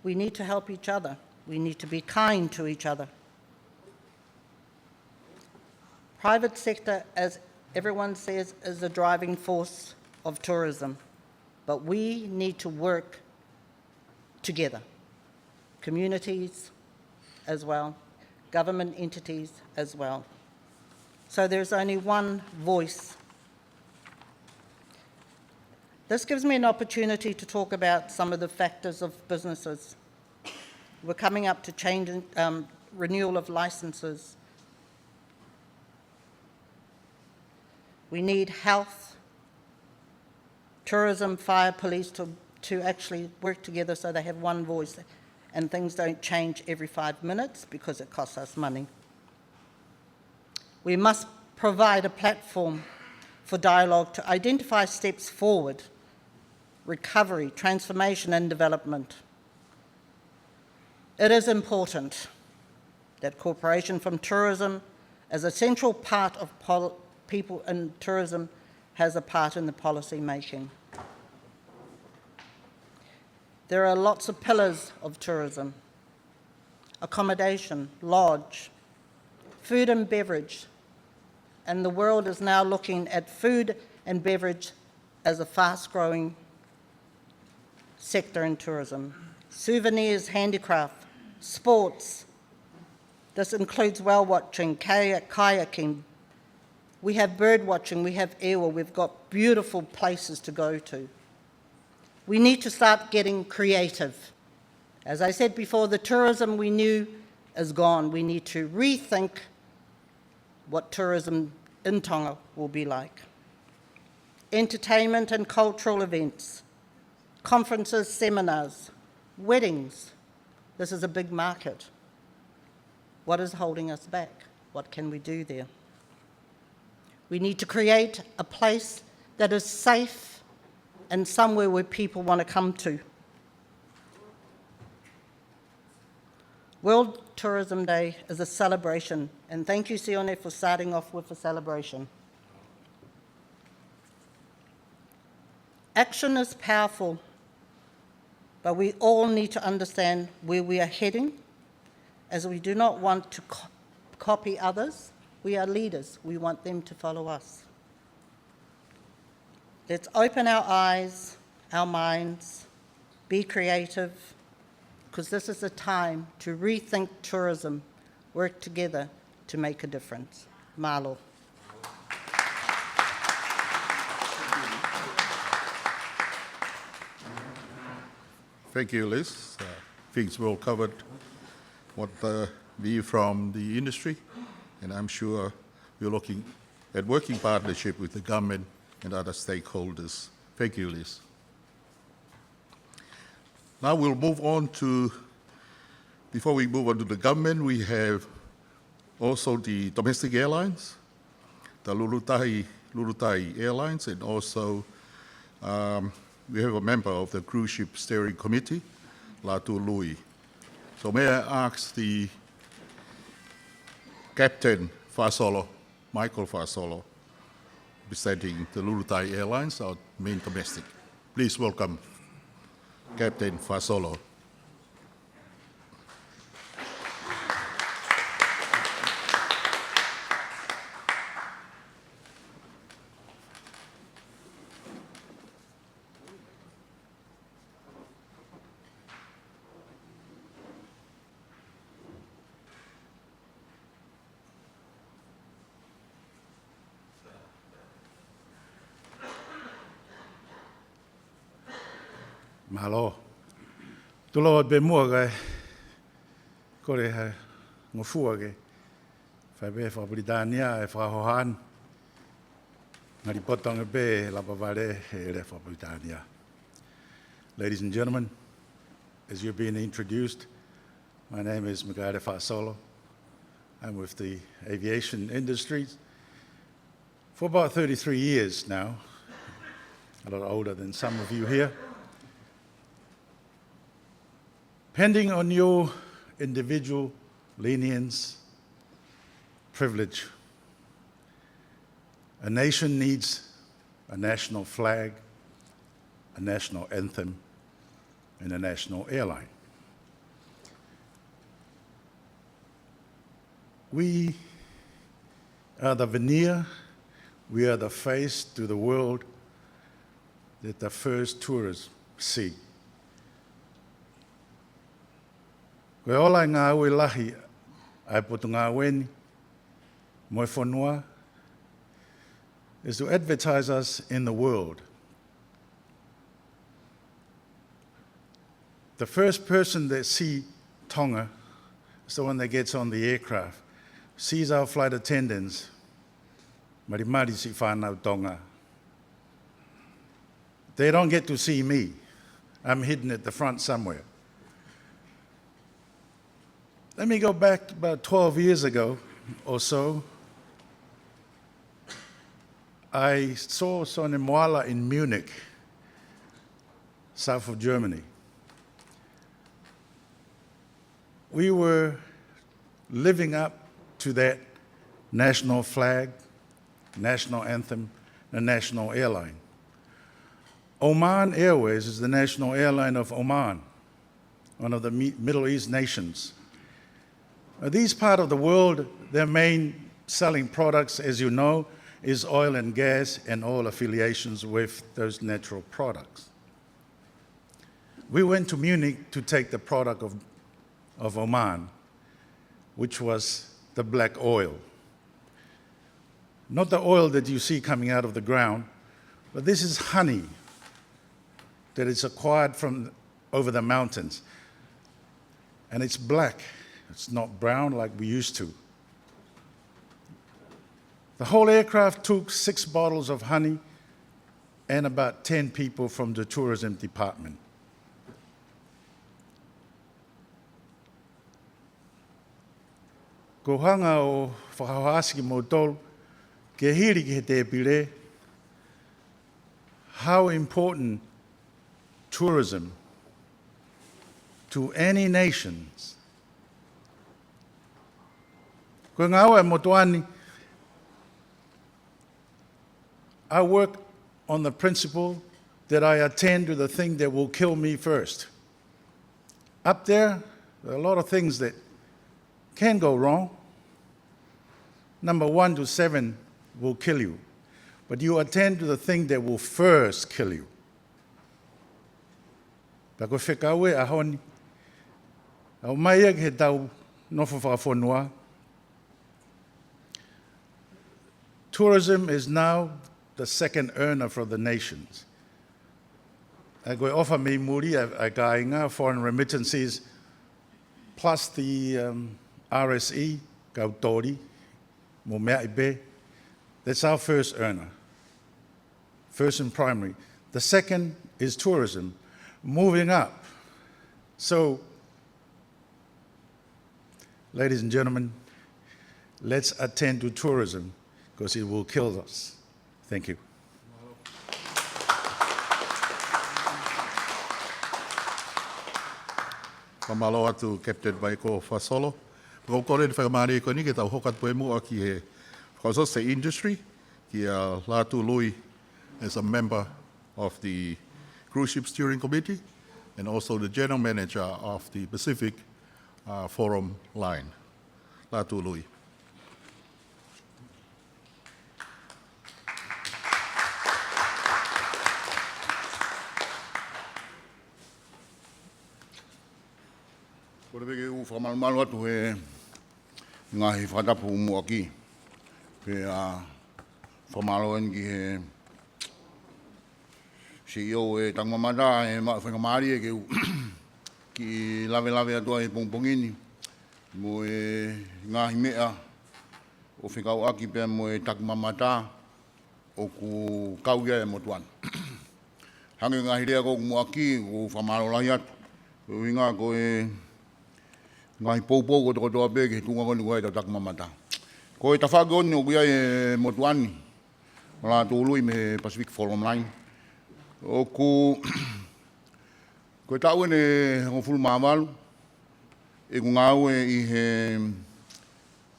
We need to help each other. We need to be kind to each other. Private sector, as everyone says, is the driving force of tourism, but we need to work together. Communities as well, government entities as well. So there's only one voice. This gives me an opportunity to talk about some of the factors of businesses. We're coming up to change, renewal of licenses. We need health, tourism, fire, police to actually work together so they have one voice and things don't change every 5 minutes because it costs us money. We must provide a platform for dialogue to identify steps forward, recovery, transformation and development. It is important that cooperation from tourism as a central part of people in tourism has a part in the policy making. There are lots of pillars of tourism: accommodation, lodge, food and beverage, and the world is now looking at food and beverage as a fast-growing sector in tourism. Souvenirs, handicraft, sports. This includes whale watching, kayaking. We have bird watching, we have airwheel, we've got beautiful places to go to. We need to start getting creative. As I said before, the tourism we knew is gone. We need to rethink what tourism in Tonga will be like. Entertainment and cultural events, conferences, seminars, weddings. This is a big market. What is holding us back? What can we do there? We need to create a place that is safe and somewhere where people want to come to. World Tourism Day is a celebration, and thank you, Sione, for starting off with a celebration. Action is powerful, but we all need to understand where we are heading, as we do not want to copy others. We are leaders. We want them to follow us. Let's open our eyes, our minds, be creative, because this is a time to rethink tourism, work together to make a difference. Malo. Thank you, Liz. Things well covered what the view from the industry, and I'm sure we're looking at working partnership with the government and other stakeholders. Thank you, Liz. Now we'll move on to, before we move on to the government, we have also the domestic airlines, the Lulutai Airlines, and also we have a member of the Cruise Ship Steering Committee, Latu. So may I ask the Captain Fasolo, Michael Fasolo, presenting the Lulutai Airlines, our main domestic. Please welcome Captain Fasolo. Mahalo. Tulo be mua gai. Kore ha ngofua gai. Fai be fa Britania e fa hohan. Ngari potong be la bavare e le fa Britania. Ladies and gentlemen, as you're being introduced, my name is Magaire Fasolo. I'm with the aviation industries for about 33 years now. A lot older than some of you here. Depending on your individual lenience, privilege, a nation needs a national flag, a national anthem, and a national airline. We are the veneer, we are the face to the world that the first tourists see. Koe ola ngā ue lahi ai potu ngā weni, moi whanua, is to advertise us in the world. The first person that sees Tonga is the one that gets on the aircraft, sees our flight attendants, marimari si whanau Tonga. They don't get to see me. I'm hidden at the front somewhere. Let me go back about 12 years ago or so. I saw Sonne Moala in Munich, south of Germany. We were living up to that national flag, national anthem, and national airline. Oman Airways is the national airline of Oman, one of the Middle East nations. These part of the world, their main selling products, as you know, is oil and gas and all affiliations with those natural products. We went to Munich to take the product of Oman, which was the black oil. Not the oil that you see coming out of the ground, but this is honey that is acquired from over the mountains. And it's black. It's not brown like we used to. The whole aircraft took 6 bottles of honey and about 10 people from the tourism department. Ko hanga o whakahawasi mo tolu, ke hiri ki he te pire, how important tourism to any nations. Ko ngā awa e motuani, I work on the principle that I attend to the thing that will kill me first. Up there are a lot of things that can go wrong. Number 1 to 7 will kill you. but you attend to the thing that will first kill you. Pako whekaue a honi. Au mai ag he tau nofo whakafonua. Tourism is now the second earner for the nations. I go offer me muri a gainga foreign remittances plus the RSE kautori mo mea ibe. That's our first earner. First and primary. The second is tourism, moving up. So, ladies and gentlemen, let's attend to tourism because it will kill us. Thank you. Pamalo atu Captain Maiko Fasolo. Ko kore ni whakamari ko ni ke tau hokat poe mua ki he whakasose industry ki a Latu Lui as a member of the Cruise Ship Steering Committee and also the General Manager of the Pacific Forum Line. Latu Lui. Kore peke u whakamalu atu he ngahi whakatapu mua ki. Pe whakamalu en ki he CEO e TAKIMAMATA e whakamari e ke u ki lawe atua e pongpongini. Mo e ngahi mea o whekau aki pia mo e TAKIMAMATA o ku kauia e motuan. Hange ngahi rea ko mua ki ko whakamalu lahi atu. O inga ko e ngai poupou ko toko toa peke tunga koni koe tau TAKIMAMATA. Ko e tawhake oni o kuia e motuani. Mala tūlui me Pacific Forum Line. O ku ko e tau ene ngofulu maamalu. E ku ngau e i he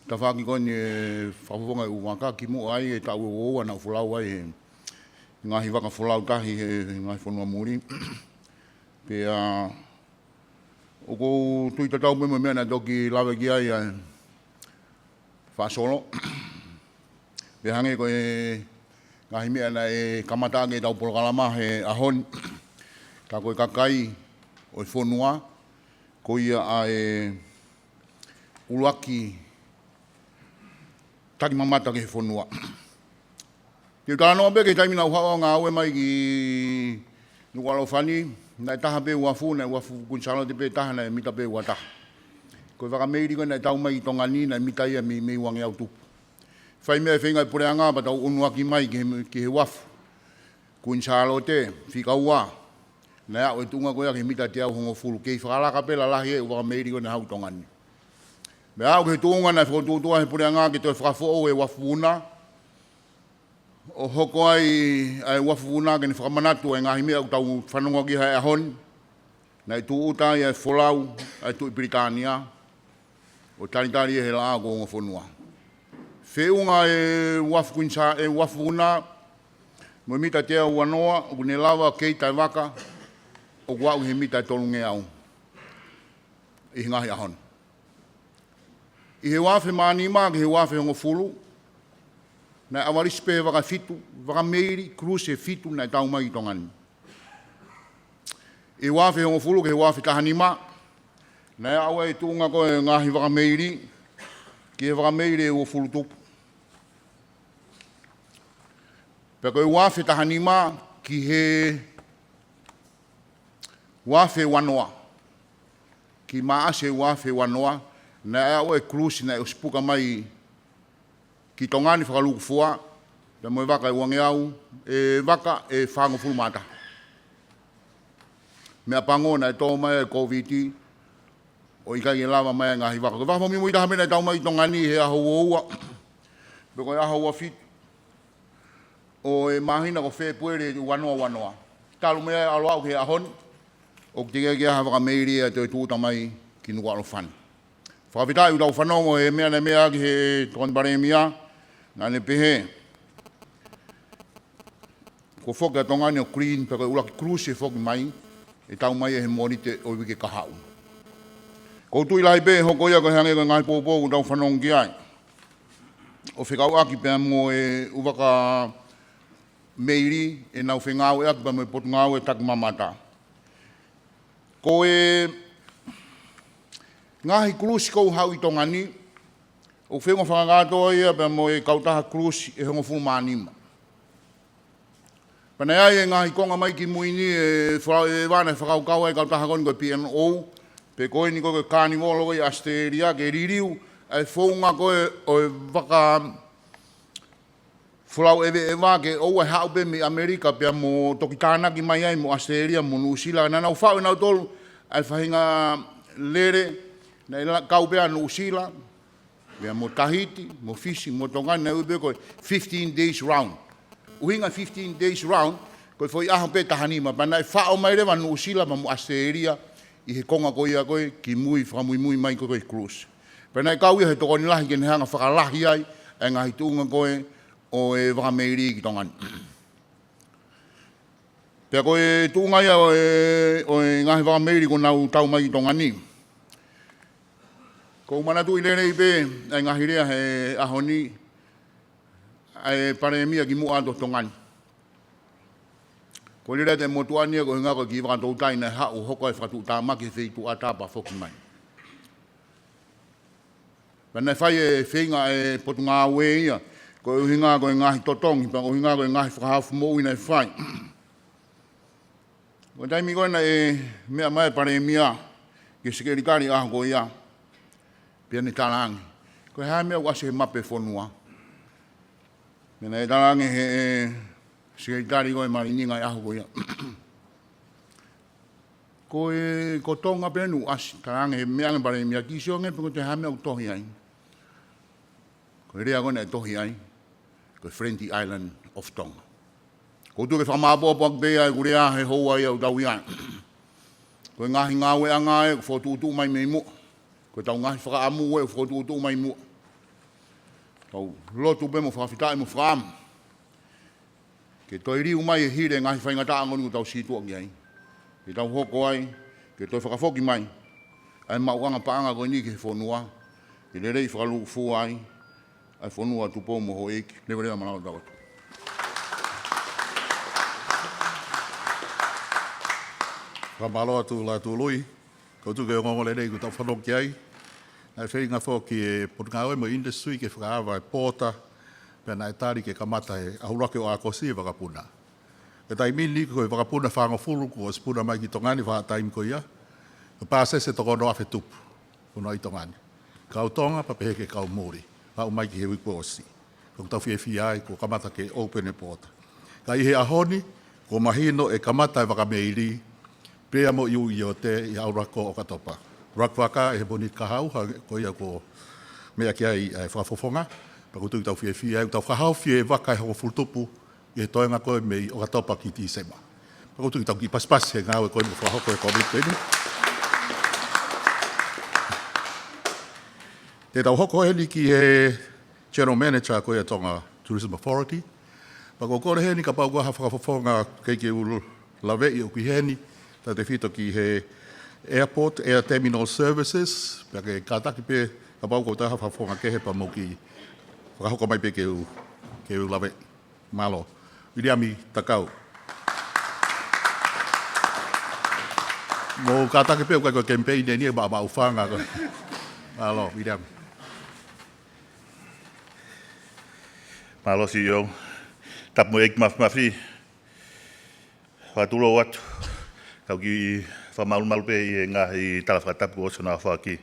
tawhake koni e whapuponga i uwaka ki mo ai e tau o oa na ufulau ai e ngahi waka fulau tahi e ngahi whanua muri. Pe o ko tui tatau me mea na toki lawe ki ai whaasolo. Pe hange ko e ngahi mea na e kamata ake tau polokalama he ahon. Ka koe kakai o e whonua. Ko ia a e uluaki TAKIMAMATA ke he whonua. Ki tānoa pe ke taimina uhawa ngā aue mai ki nukwalo whani. Nai taha pe uafu, nai uafu kunsalo te pe taha, nai mita pe uataha. Koe whakameiri koe nai tau mai i tonga ni, nai mita ia me uange au tupu. Whai mea e whengai pureanga, pa tau unuaki mai ki he uafu. Kunsalo te, whikaua. Nai au e tunga koe ke mita te au hongo fulu. Kei whakalaka pe la lahi e whakameiri koe nai hau tonga ni. Mea au ke tunga nai whakotutua he pureanga ki toi whakafo e uafu una. O hoko ai wafu una ke ni whakamanatu e ngahi mea u tau whanonga ki hae ahon. Nei tu uta i e wholau ai tu i Britania. O taritari e he la ako ngā whanua. Whiunga e wafu kuinsa e wafu una. Mo mita te au wanoa, o ne lawa KETAU waka. O wau he mita tolunge au. I ngahi ahon. I he wafe maanima ke he wafe hongo fulu. Nai awarispe he waka fitu, waka meiri, cruise he fitu nai tau mai i tongani. E wafe hongo fulu ke he wafe tahanima. Nai awa e tunga ko e ngahi waka meiri, ki he waka meiri e o fulu tupu. Peko e wafe tahanima ki he wafe wanoa. Ki maase wafe wanoa, nai awa e cruise nai uspuka mai ki tongani whakaluku fua, pe moe waka e uange au, e waka e whango fulmata. Mea pango na e tō mai e COVID, o i kai e lava mai ngahi waka. Ko waka mimi itaha mena e tau mai tongani he aho oua, pe koe aho oua fit, o e mahina ko whee puere wanoa. Talu mea alo au ke ahon, o ki te kia waka meiri e te tūta mai ki nuku alo whani. Whakawitai utau whanongo e mea na mea ki he tokani bare mea, nā ne pehe. Ko whoki a tongani o green, pe koe ulaki cruise e whoki mai, e tau mai e he morite o wike kahau. Ko tui lahi pe hoko ia koe hange koe ngai pōpō utau whanongo ki ai. O whekau aki pēr mo e uwaka meiri e nau whengau e atu pa me potu ngau e TAKIMAMATA. Ko e ngahi klusi kou hau I tonga ni, o whengo whangagato ia pa mo e kautaha klusi e hongo fumanima. Pana ai e ngahi konga mai ki muini e wane whakaukau e kautaha koni ko PNO, pe koe ni koe kāningolo i Asteria, ke ririu, e whaunga koe o e waka whulau ewe e wā ke ou e haupe mi Amerika pia mo toki tānaki mai ai mo Asteria, mo Nusila, na nau whau e nau tolu, ai whahinga lere, na kau pia Nusila, pia mo Tahiti, mo Fishing, mo Tongani, na ube koe 15 days round. Uhinga 15 days round, koe foi aha pe tahanima, pa nai whao mai rewa Nusila, ma mo Asteria, I he konga koe a koe, ki mui, whakamui mai koe cruise. Pa nai kau ia he toko ni lahi, ke hanga whakalahi ai, e ngahi tuunga koe, o e whakameiri ki tongani. Pea koe tuunga ia o e ngahi whakameiri ko nau tau mai ki tongani. Ko manatu I lere I pe, e ngahi rea he ahoni, e pare mia ki mua ato tongani. Ko lere te motuania ko hinga ko ki wakatou tai na hau hoko e whakatu tāmaki wheitu atapa whoki mai. Pena whai e whenga e potu ngā ue ia, ko e hinga ko e ngahi totongi, pa ko hinga ko e ngahi whakahafu mo ina e whai. Ko taimi koe na e mea mai pare mia, ke sekerikari aho ko ia, pia ni talangi. Ko hea mea uase he mape whonua. Mena e talangi he sekerikari koe marininga aho ko ia. Ko e ko tonga penu asi, talangi he mea nge pare mia kisio nge, pe ko te hea mea utohi ai. Ko rea koe na e tohi ai, ko Friendly Island of Tonga. Ko tu ke whamāpua puak bea e kurea he hou ai au tau iai. Ko ngahi ngāwe anga e ko whotuutu mai mei mua. Ko tau ngahi whakaamu e ko whotuutu mai mua. Tau lotu pe mo whawhitai mo whaamu. Ke toi riu mai e hire ngahi whaingata angoni ko tau situa ki ai. Ke tau hoko ai, ke toi whakafoki mai. Ai mauanga paanga koe ni ke whonua. Ke le rei whakaluku fu ai. Ai whonua tupo mo ho eiki. Lewa rea manao tawatu. Whamalo atu Latu lui, ko tu ke ngongole nei ko tau whanoki ai. Nai whenga whoki e Putngawe mo industry ke whakaawa e pōta, pia nai tāri ke kamata e ahurake o akosi e wakapuna. E tai mini ko e wakapuna whango fulu ko o spuna mai ki tongani wha taim ko ia, ko pāse se toko no awhe tupu, kuno I tongani. Kau tonga pa pehe ke kau mori, wha umai ki he wikpo osi. Ko tau whiewhi ai ko kamata ke open e pōta. Ka I he ahoni, ko mahino e kamata e wakameiri, prea mo iu I o te I aurako o katopa. Rakwaka e he bonit kahau, ko ia ko mea ki ai e whakafofonga, pa ko tui tau whiewhi ai, tau whahau whie waka e hoko fultupu, I he toenga koe mei o katopa ki ti sema. Pa ko tui tau ki paspas he ngāwe koe mo whahoko e COVID koe. Te tau hoko heni ki he General Manager koe a Tonga Tourism Authority. Pa ko kore heni ka pau kua whakafofonga kei ke ulu lawe I o ki heni, ta te whito ki he Airport, Air Terminal Services, pia ke kātaki pe, ka pau ko taha whawhonga kehe pa mo ki whakahoko mai pe ke u lawe. Malo. Wiriami takau. Mo kātaki pe ko campaign e ni ba whanga. Malo, wiriami. Malo CEO. Tap mo ek mawhi. Watulo watu. Kau ki whamalu pe I ngahi talawhakatapu o sona whaki.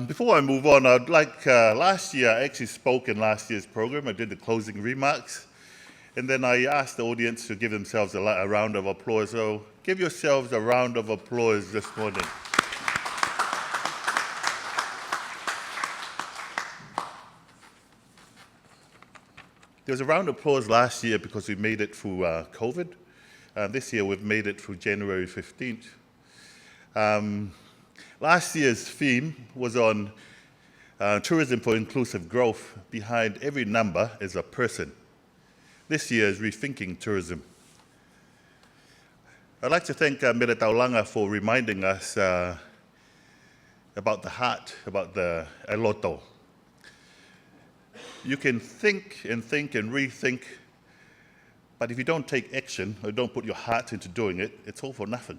Before I move on, I'd like, last year, I actually spoke in last year's program. I did the closing remarks. And then I asked the audience to give themselves a round of applause. So give yourselves a round of applause this morning. There was a round of applause last year because we made it through COVID. This year we've made it through January 15th. Last year's theme was on tourism for inclusive growth. Behind every number is a person. This year is Rethinking Tourism. I'd like to thank Mera Taulanga for reminding us about the heart, about the eloto. You can think and rethink But if you don't take action or don't put your heart into doing it, it's all for nothing.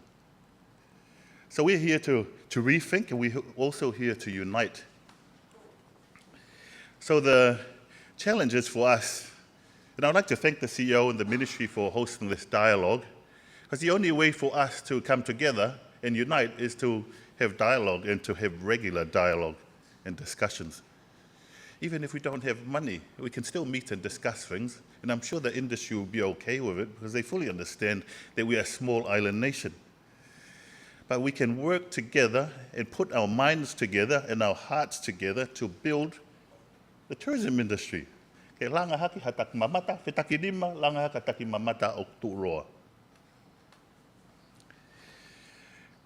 So we're here to rethink, and we're also here to unite. So the challenge is for us, and I'd like to thank the CEO and the ministry for hosting this dialogue, because the only way for us to come together and unite is to have dialogue and to have regular dialogue and discussions. Even if we don't have money, we can still meet and discuss things, and I'm sure the industry will be okay with it because they fully understand that we are a small island nation. But we can work together and put our minds together and our hearts together to build the tourism industry. Ke langa haki ha TAKIMAMATA, FETAKINIMA, langa haka TAKIMAMATA o ULOA.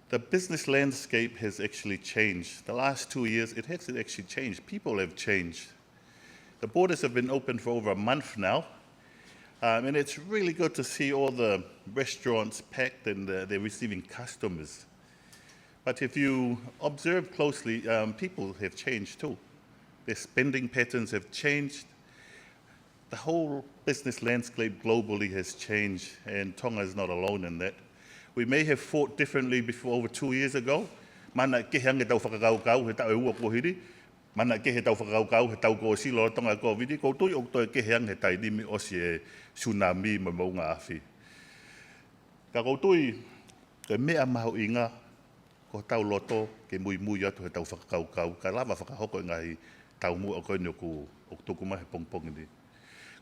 The business landscape has actually changed. The last 2 years, it has actually changed. People have changed. The borders have been open for over a month now, and it's really good to see all the restaurants packed and they're receiving customers. But if you observe closely, people have changed too. Their spending patterns have changed. The whole business landscape globally has changed, and Tonga is not alone in that. We may have fought differently before over 2 years ago. Mana ke hange tau whakakaukau he tau ua kohiri. Mana ke he tau whakakaukau he tau ko silo Tonga COVID. Ko tui o toi ke hange tai nimi o si e tsunami ma maunga awhi. Ka ko tui ke mea maho inga ko tau loto ke mui atu he tau whakakaukau. Ka lava whakahoko ngai tau mu o koe nyoku o tukuma he pongpong ni.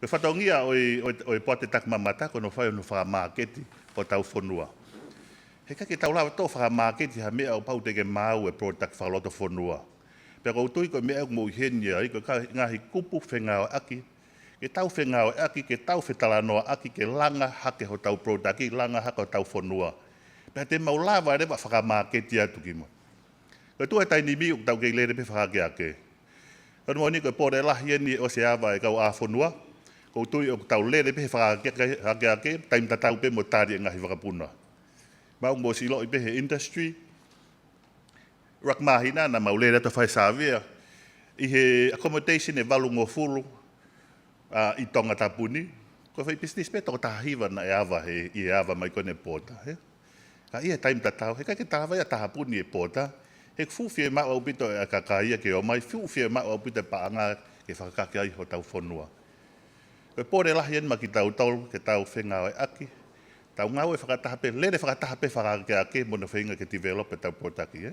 Ko whataongia oi pote TAKIMAMATA ko no whai no whakamāketi o tau whonua. He kake tau lawa tō whakamāketi ha mea o pau teke māu e product whaloto whonua. Pea kou tui ko mea mo iheni ai ko ngahi kupu whengao aki. Ke tau whengao aki, ke tau whetalanoa aki, ke langa hake ho tau product, langa hake ho tau whonua. Pea te mau lawa rewa whakamāketi atu ki mo. Ko tua tai ni mi o tau kei lere pe whakake ake. Kono mo ni ko pore lahi eni o se awa e kau a whonua. Ko tui o tau lere pe whakake ake, taim tatau pe mo tari e ngahi whakapuna. Mau mo silo i pehe industry. Rak mahina na mau lera to whai sāwea. I he accommodation e walu ngō fulu i Tonga tapuni. Ko whai business pe toko tahiwa na e awa he i e awa mai kone pōta. Ka ia taim tatau, he kai ke tahawa ia tahapuni e pōta. He fuwhie mau au pito e kakaia ke o mai, fuwhie mau au pito e paanga ke whakake ai ho tau whonua. Ko pōre lahi en ma ki tau tolu ke tau whengao e aki. Tau ngau e whakatahape, lere whakatahape whakake ake mona whainga ke develop e tau pōtaki.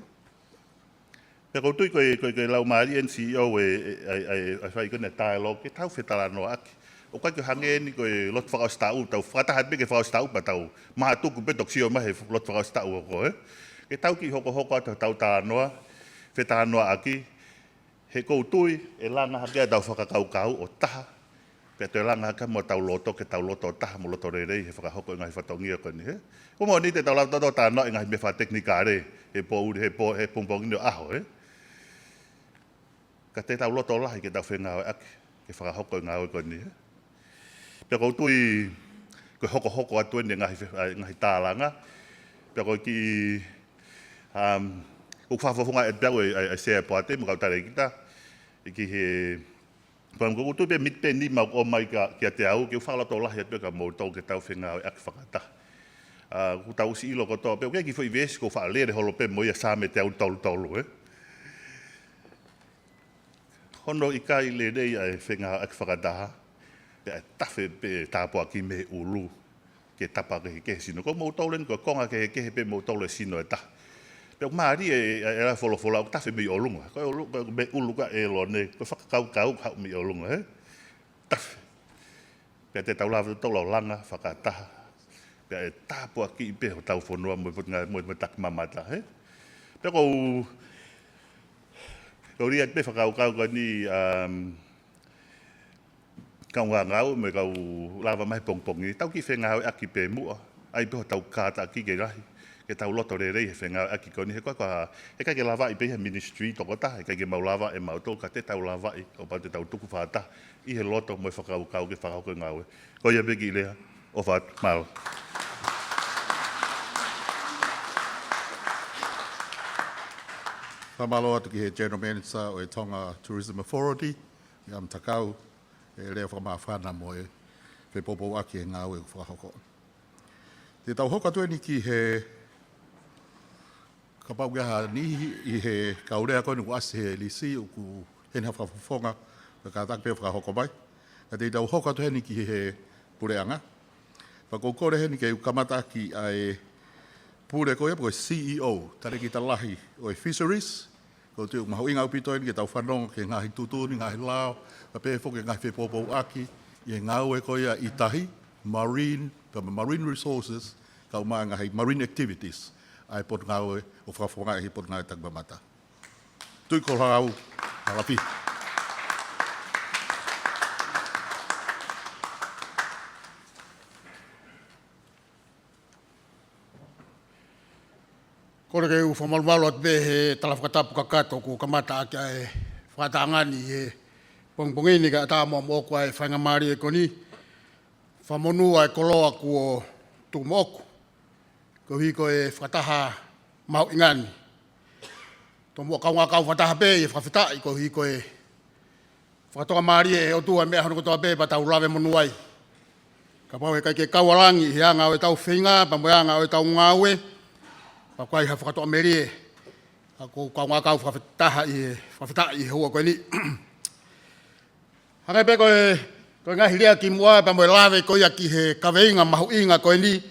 Pea koutui koe lau maari en CEO e whai kone dialogue ke tau whetalanoa aki. O kai ko hange ni koe lot whakaustau, tau whakatahape ke whakaustau pa tau maha tuku petok sio mahe lot whakaustau hoko. Ke tau ki hoko atu tau tānoa, whetalanoa aki. He koutui e langa hakea tau whakakaukau o taha. Pea te langa haka mo tau loto ke tau loto taha mo loto rerei he whakahoko e ngahi whatongia koni he. Ko mo ni te tau lautoto tānoa e ngahi me whateknika re he pongpongi o aho he. Ka te tau loto lahi ke tau whengao e aki ke whakahoko e ngau e koni he. Pea koutui koe hoko atu ene ngahi tālanga. Pea koe ki ko whawhawhunga e tau e sea poate mo kau tare kita. Iki he Pam ko tu pe mit pe ni mau o mai ka kia te au ke whala tō lahi atu ka mō tau ke tau whengao e aki whakata. Ku tau si ilo ko tō, pe o ki whai vesi ko wha lere holo pe moia sāme te au tolu. Hono i kai le rei ai whengao e aki whakataha, pe e tawhi pe tāpua ki me ulu ke tapa ke sino. Ko mō tau len ko konga ke pe mō tau le sino e taha. Pe o maari e la wholofola o tawhi mi o lunga. Ko me ulu ka e lo ne, ko whakakau hau mi o lunga. Tawhi. Pe te tau lawa tau lau langa, whakataha. Pe e tāpua ki i pe ho tau whonua mo TAKIMAMATA. Pe ko ria pe whakakau ka ni kau ngau me kau lava mai pongpongi. Tau ki whengau e aki pe mua. Ai pe ho tau kāta ki ke rahi. Ke tau loto rerei he whengau aki koni. He kai ke lava i pe he ministry toko ta. He kai ke mau lava e mau tō ka te tau lava i. O pa te tau tuku whāta. I he loto mo e whakaukau ke whakauko ngau. Ko ia begi lea. O whāt. Mālo. Whamalo atu ki he General Manager o e Tonga Tourism Authority. Am takau e leo whamawhana mo e pe popo aki e ngā ue u whakahoko. Te tau hoka tue ni ki he ka pau gaha nihi i he kaurea koe nuku ase he lisi u ku hena whakafonga ka tak pe whakahoko mai. Ka te tau hoka tue ni ki he pureanga. Whakaukore he ni ke u kamata ki ai pure koe po CEO tare ki talahi o fisheries. Ko te maho inga upito ni ke tau whanonga ke ngahi tutuni, ngahi lao, pa pe foke ngahi pe popo aki, i ngā ue koia i tahi, marine resources, ka umā ngahi marine activities, ai pot ngā ue o whakafonga i pot ngā e takimamata. Tui ko hau, halapi. Kore ke u whamalumalo at be he tala whakatapu kakato ko kamata ake e whakatangani he pongpongini ka atama mo ko ai whangamari e koni whamonua e koloa ku o tumoku ko hiko e whakataha mau ingani. Tō mua kaunga kau whataha be e whawhitai ko hiko e whakatoa maari e o tua mea hono kotoa be pa tau lawe monuai. Ka pau e kai ke kauarangi he anga o e tau whinga pa mo anga o e tau ngawe. Pa koe ha whakatoa merie, ko kaunga kau whawhitai i hua koe ni. Hangai pe koe ngahi rea ki mua, pa moe lawe koe ki he kaweinga mahu inga koe ni,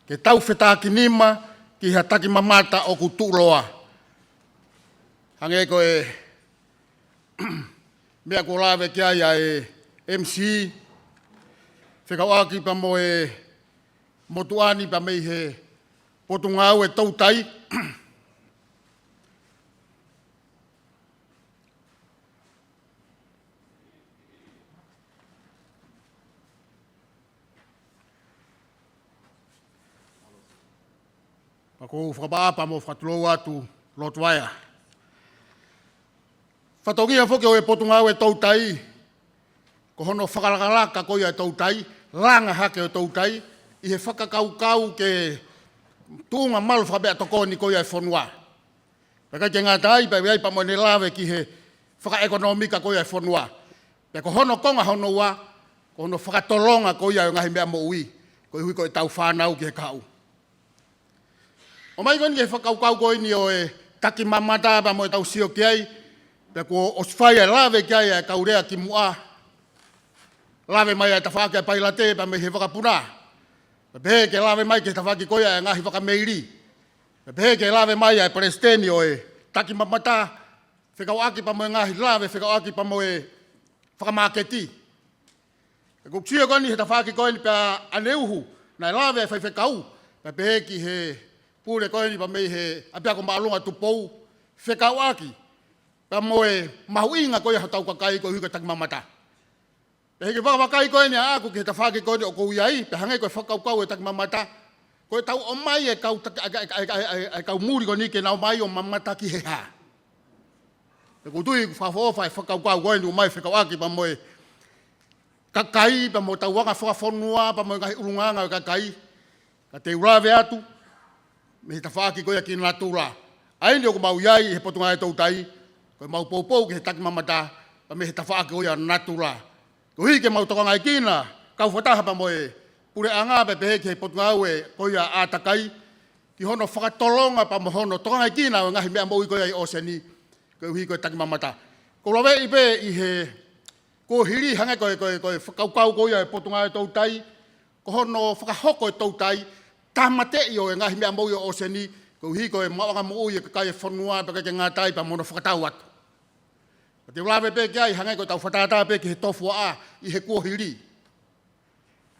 ke tau FETAKINIMA ki ha TAKIMAMATA o ku ULOA. Hangai koe mea ko lawe ki ai e MC, whekauaki pa moe motuani pa mei he potu ngāu e tautai. Pako whakapapa mo whakatulou atu lotuaia. Whatongia whoke o e potu ngāu e tautai, ko hono whakalakalaka koia e tautai, langa hake o tautai, i he whakakaukau ke tūnga malu whakabea toko ni koia e whonua. Paka ke ngā tai, pa wei pa mo ne lawe ki he whakaekonomika koia e whonua. Pea ko hono konga hono wa, ko hono whakatolonga koia o ngahi mea mo ui, ko hui ko e tau whanau ki he kau. O mai koni ke whakaukau koi ni o e takimamata pa mo e tau sio ki ai, pea ko oswhai e lawe ki ai e kaurea ki mua. Lawe mai e tawhake e pailate pa me he whakapuna. Pehe ke lawe mai ke tawhaki koia e ngahi whakameiri. Pehe ke lawe mai e presteni o e takimamata, whekau aki pa mo e ngahi lawe, whekau aki pa mo e whakamaketi. E kuksia koni he tawhaki koe ni pia aneuhu, na e lawe e whekau, pehe ki he pure koe ni pa mei he apia ko maalunga tupou, whekau aki, pa mo e mahu inga koe hatau kakai koe huka takimamata. Pehe ke whakawakai koe ni a aku ke tawhaki koe ni o kou iai, pe hangai koe whakaukau e takimamata, koe tau o mai e kau muri ko ni ke nau mai o mamata ki he ha. E kutui whawhawha e whakaukau koe ni o mai whekauaki pa mo e kakai, pa mo tau wanga whakawhonua, pa mo e ngahi urunganga o kakai, ka te urawe atu, me he tawhaki koe ki Latu la. Aini o ko mau iai he potunga e tautai, koe mau poupou ke he takimamata, pa me he tawhaki koe a Latu la. Ko hi ke mau toka ngai kina, kau whataha pa mo e pure anga pe pehe ke potunga e koia ātakai, ki hono whakatolonga pa mo hono toka ngai kina o ngahi mea mo i koia i oseni, ko hi koe takimamata. Ko lawe i pe i he, ko hiri hange koe whakaukau koia e potunga e tautai, ko hono whakahoko e tautai, tamate i o e ngahi mea mo i oseni, ko hi koe mawanga mo ui e kakai e whanua pe ke ngā tai pa mono whakatau atu. Te ulawe pe ki ai hangai ko tau whatata pe ki he tofu a i he kua hiri.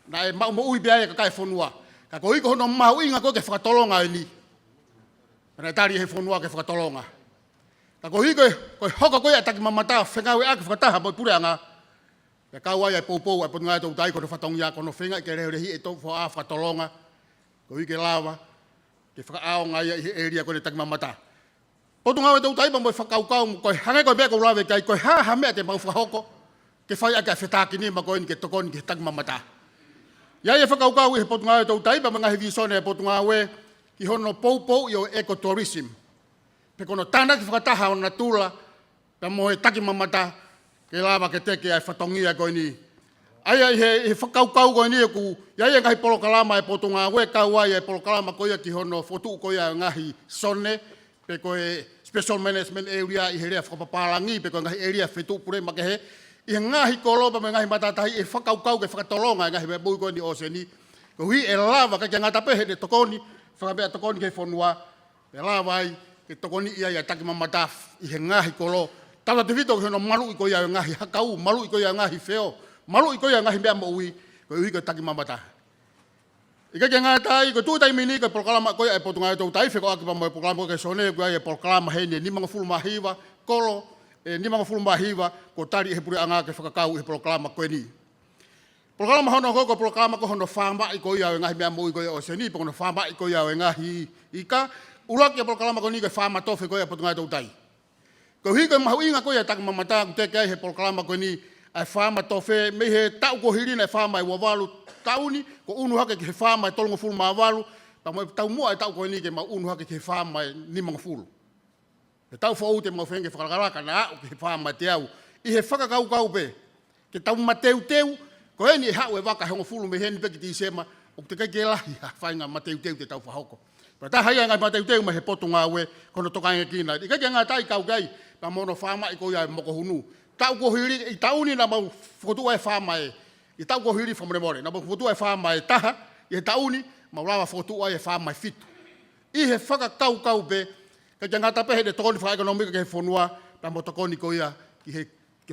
Na e mau mo ui pe ai ka kai whanua. Ka ko hiko hono mahu inga ko ke whakatolonga e ni. Kana e tari he whanua ke whakatolonga. Ka ko hiko ko hoka koe a takimamata whengawe a ke whakataha mo pure anga. Ka kau ai e poupou e potunga e tau tai ko te whatongia ko no whenga ke rehi e tofu a whakatolonga. Ko hike lawa ke whakaaonga i he area ko te takimamata. Potu ngau e tau taipa mo e whakaukau, koe hangai koe bea ko lawe kai, koe ha mea te mau whahoko, ke whai ake a FETAKINIMA koe ni ke tokoni ke takimamata. Iai e whakaukau i he potu ngau e tau taipa, mga he visone e potu ngau e, ki hono poupou i o ecotourism. Pe kono tāna ki whakataha o na tūla, pe mo e takimamata, ke lawa ke teke ai whatongia koe ni Ai he whakaukau koe ni ku, ia ngahi polokalama e potunga we kauai e polokalama koia ki hono fotu koia ngahi sone, pe koe special management area i herea whakapapalangi, pe koe ngahi area whetu pure makehe, i ngahi kolopa me ngahi matatahi e whakaukau ke whakatolonga e ngahi me bui koe ni oseni, ko hui e lava ka kia ngata pehe ne tokoni, whakapea tokoni ke whonua, e lava ai ke tokoni ia takimamata i he ngahi kolo, tala te vito ke hono malu i koia ngahi hakau, malu i koia ngahi wheo, malu i koia ngahi mea moui, ko hui ko takimamata. Ika kia ngātai, ko tūtai mini ka proklama koia e potunga e tau taiwhe ko akipa mo e proklama koia sone koia e proklama hei ni manga fulu mahiwa, kolo, ni manga fulu mahiwa, ko tari he puri anga ke whakakau he proklama koe ni. Proklama hono ko proklama ko hono whama i koia e ngahi mea moui koia o seni, po hono whama i koia e ngahi ika, uraki e proklama ko ni ke whama tofe koia e potunga e tau tai. Ko hui ko mahu inga koia takimamata ku te kai he proklama koe ni ai whama tofe, me he tau ko hirina e whama e wawalu tauni, ko unu hake ki he whama e tolongo fulu maawalu, pa mo e tau mua e tau koe ni ke ma unu hake ki he whama e nimanga fulu. E tau whau te mau whenge whakaraka na au ki he whama te au, i he whakakau pe, ke tau mateu teu, ko heni e hau e waka hongo fulu me heni peki ti sema, o te kai ke lahi ha whainga mateu teu te tau whahoko. Pa ta haia ngai mateu teu ma he potu ngā ue, kono tokainga kina, i kai ngā tai kau gai, pa mono whama i koia e moko hunu. Tau ko hiri, i tauni na mau whotua e whama e, i tau ko hiri whamoremore, na mau whotua e whama e taha, i he tauni, mau rawa whotua e whama e fitu. I he whakakau pe, ka kia ngata pehe de tokoni whaekonomika ke he whonua, pa mo tokoni koia, ki he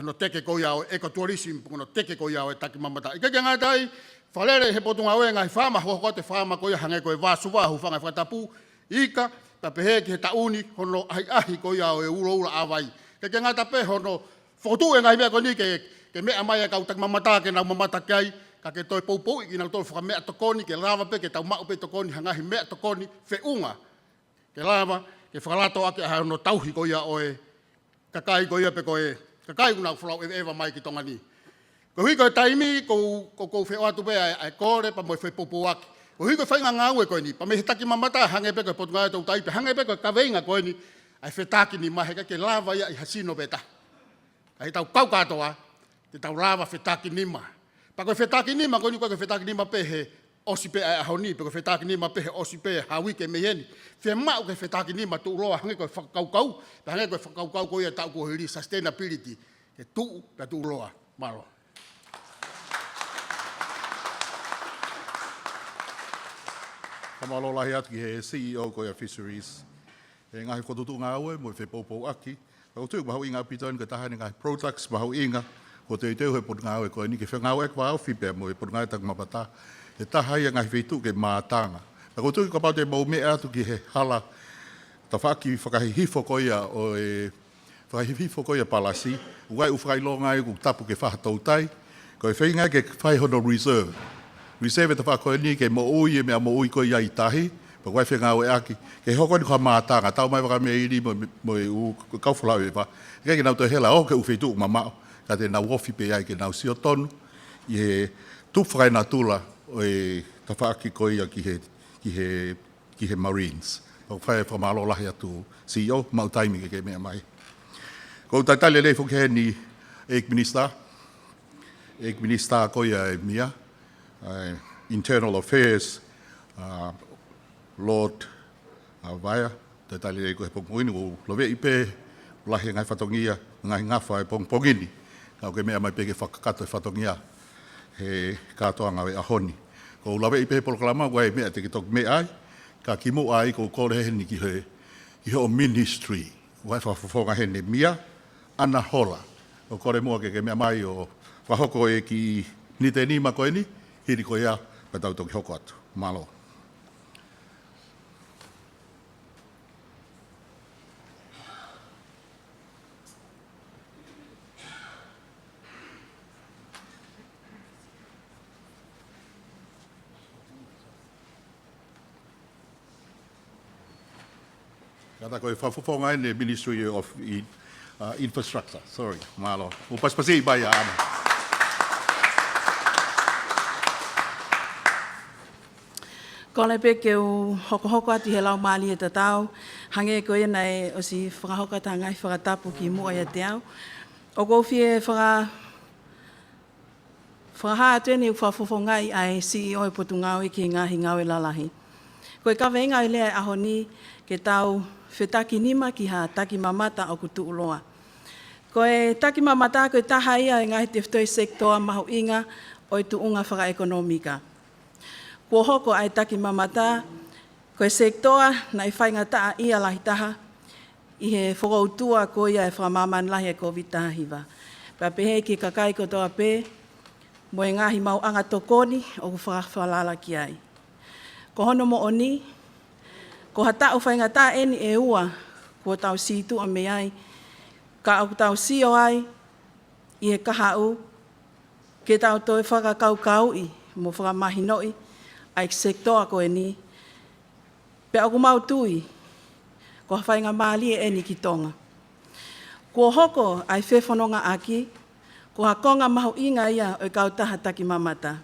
no teke koia o ecotourism, no teke koia o e takimamata. I kia ngata ai, whalere he potunga oe ngai whama, hoko te whama koia hange koe vāsuwa, hu whangai whatapu, ika, ta pehe ki he tauni, hono ahi koia o e uloa awai. Ka kia ngata pehe hono, whotu e ngai mea koni ke mea mai e kau takimamata ke nau mamata kai, ka ke toi poupou i ki nau tolu whaka mea tokoni, ke lava pe, ke tau mau pe tokoni, hangahi mea tokoni, whiunga. Ke lava, ke whakalato ake a no tauhi koia oe, kakai koia pe koe, kakai kuna whalau e ewa mai ki tonga ni. Ko hui koe taimi, ko whio atu pe ai kore, pa moi whi poupou ake. Ko hui koe whainga ngā ue koe ni, pa me he takimamata hange pe koe potunga e tau taipe, hange pe koe kaweinga koe ni, ai FETAKINIMA, he ke lava ia i hasino pe ta. Ai tau kau katoa, te tau lava FETAKINIMA. Pa koe FETAKINIMA, koe ni koe FETAKINIMA pe he osi pe ai ahoni, pe koe FETAKINIMA pe he osi pe hawike me heni. Whia mau koe FETAKINIMA tu uloa hange koe whakaukau, pe hange koe whakaukau koe ia tau koe hiri sustainability, he tu pe tu uloa, malo. Kamalo lahi atu ki he CEO koia Fisheries. He ngahi kotutu ngā ue, mo e whepopou aki. Ko tu mahau inga pitoni ka tahani ngai products mahau inga ko te teu he pot ngau e ko ni ke whengau e kwa au whipe mo e pot ngai takimamata e tahai ngai whitu ke mātanga. Ko tu ka pau te mau mea atu ki he hala ta whaki whakahihifo koia o e whakahihifo koia palasi uai u whakailonga e ku tapu ke whahatau tai ko e whainga ke whaihono reserve. Reserve e ta whakoe ni ke mo ui e mea mo ui koia i tahi pa wai whengau e aki, ke hoko ni kua mātanga, tau mai waka mea iri mo e u kauwhalau e wha. Ke nau te hela, o ke uwhitu mamao, ka te nau wofi pe ai, ke nau sio tonu, i he tūwhakai nā tula o e tawhaaki koia ki he Marines. O whae whamalo lahi atu CEO, mau taimi ke mea mai. Ko taitale lei fuke he ni Ek Minister koia e mia, Internal Affairs, Lord Vaya, te tali rei koe pongpongini, o lowe ipe, lahi ngai whatongia, ngai ngawha e pongpongini, kau ke mea mai peke whakakato e whatongia, he katoa ngawe ahoni. Ko lawe ipe polokalama, wai mea te ki tok mea ai, ka kimo ai ko kore heni ki he o ministry, wai whawhawhonga hene mia, ana hola. O kore mua ke mea mai o whahoko e ki nite nima koe ni, hiri koe ia, pa tau toki hoko atu. Malo. Kata koe whawhawhonga e Ministry of Infrastructure. Sorry, malo. O paspasi bai a ana. Kone pe ke u hoko ati he lau maali e tatau, hange ko e nei o si whakahoka ta ngai whakatapu ki mua e te au. O ko fie Whaha atu ni whawhawhongai ai CEO e Potungawe ki ngahi ngawe lalahi. Koe ka venga i lea aho ni ke tau FETAKINIMA ki ha TAKIMAMATA o kutu ULOA. Koe TAKIMAMATA koe taha ia e ngahi te whtoi Sectoral mahu inga o i tuunga whakaekonomika. Kua hoko ai TAKIMAMATA koe Sectoral na i whainga taa ia lahi taha i he whakautua ko ia e whamaman lahi e COVID tahiwa. Pea pehe ki kakai ko toa pe mo e ngahi mau anga tokoni o ku whakawhalala ki ai. Ko hono mo oni, ko hata o whainga tā eni e ua, kua tau situ a me ai, ka au tau sio ai, i he kahau, ke tau toi whakakau i, mo whakamahinoi, ai Sectoral ko e ni, pe au mau tui, ko whainga maali e eni ki Tonga. Kua hoko ai whewhanonga aki, ko hakonga mahu inga ia o kautaha TAKIMAMATA.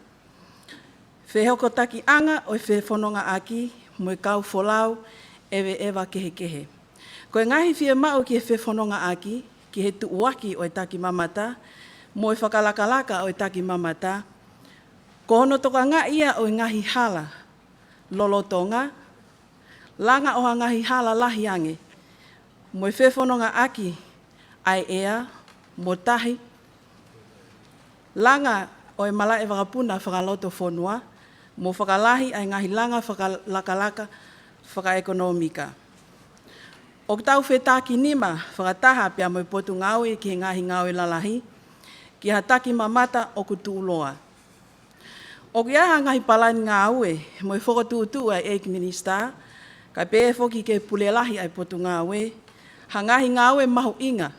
Whehoko taki anga o whewhanonga aki, mo kau wholau ewe ewa kehe kehe. Ko e ngahi whia mau ki he whewhanonga aki, ki he tuuaki o TAKIMAMATA, mo e whakalakalaka o TAKIMAMATA, ko hono toka ngā ia o ngahi hala, lolotonga, langa o ngahi hala lahi ange, mo e whewhanonga aki, ai ea, mo tahi, langa o e mala e wakapuna whakaloto whonua, mo whakalahi ai ngahi langa whakalakalaka whakaekonomika. O tau FETAKINIMA whakataha pia mo i Potungawe ki he ngahi ngawe lalahi, ki ha TAKIMAMATA o kutu ULOA. O ki aha ngahi palani ngā ue, mo i whakatuutu ai Egg Minister, ka pēe whoki ke pulelahi ai Potungawe, ha ngahi ngā ue mahu inga.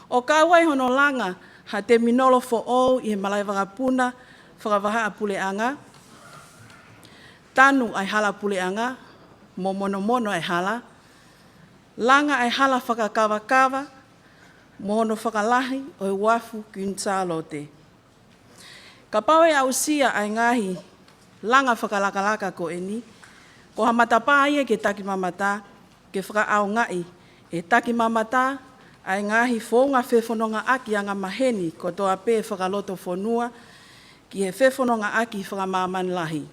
O kāwai hono langa, ha te minolo fo o i he malai wakapuna, whakawaha a puleanga, tanu ai hala puleanga, mo mono ai hala, langa ai hala whakakawa-kawa, mo hono whakalahi o i wafu kinsalote. Ka paue au sia ai ngahi, langa whakalakalaka ko eni, ko ha matapa ia ke TAKIMAMATA, ke whakaau ngai, e TAKIMAMATA, ai ngahi whonga whewhanonga aki anga maheni ko toa pē whakaloto whonua ki he whewhanonga aki whakamaman lahi.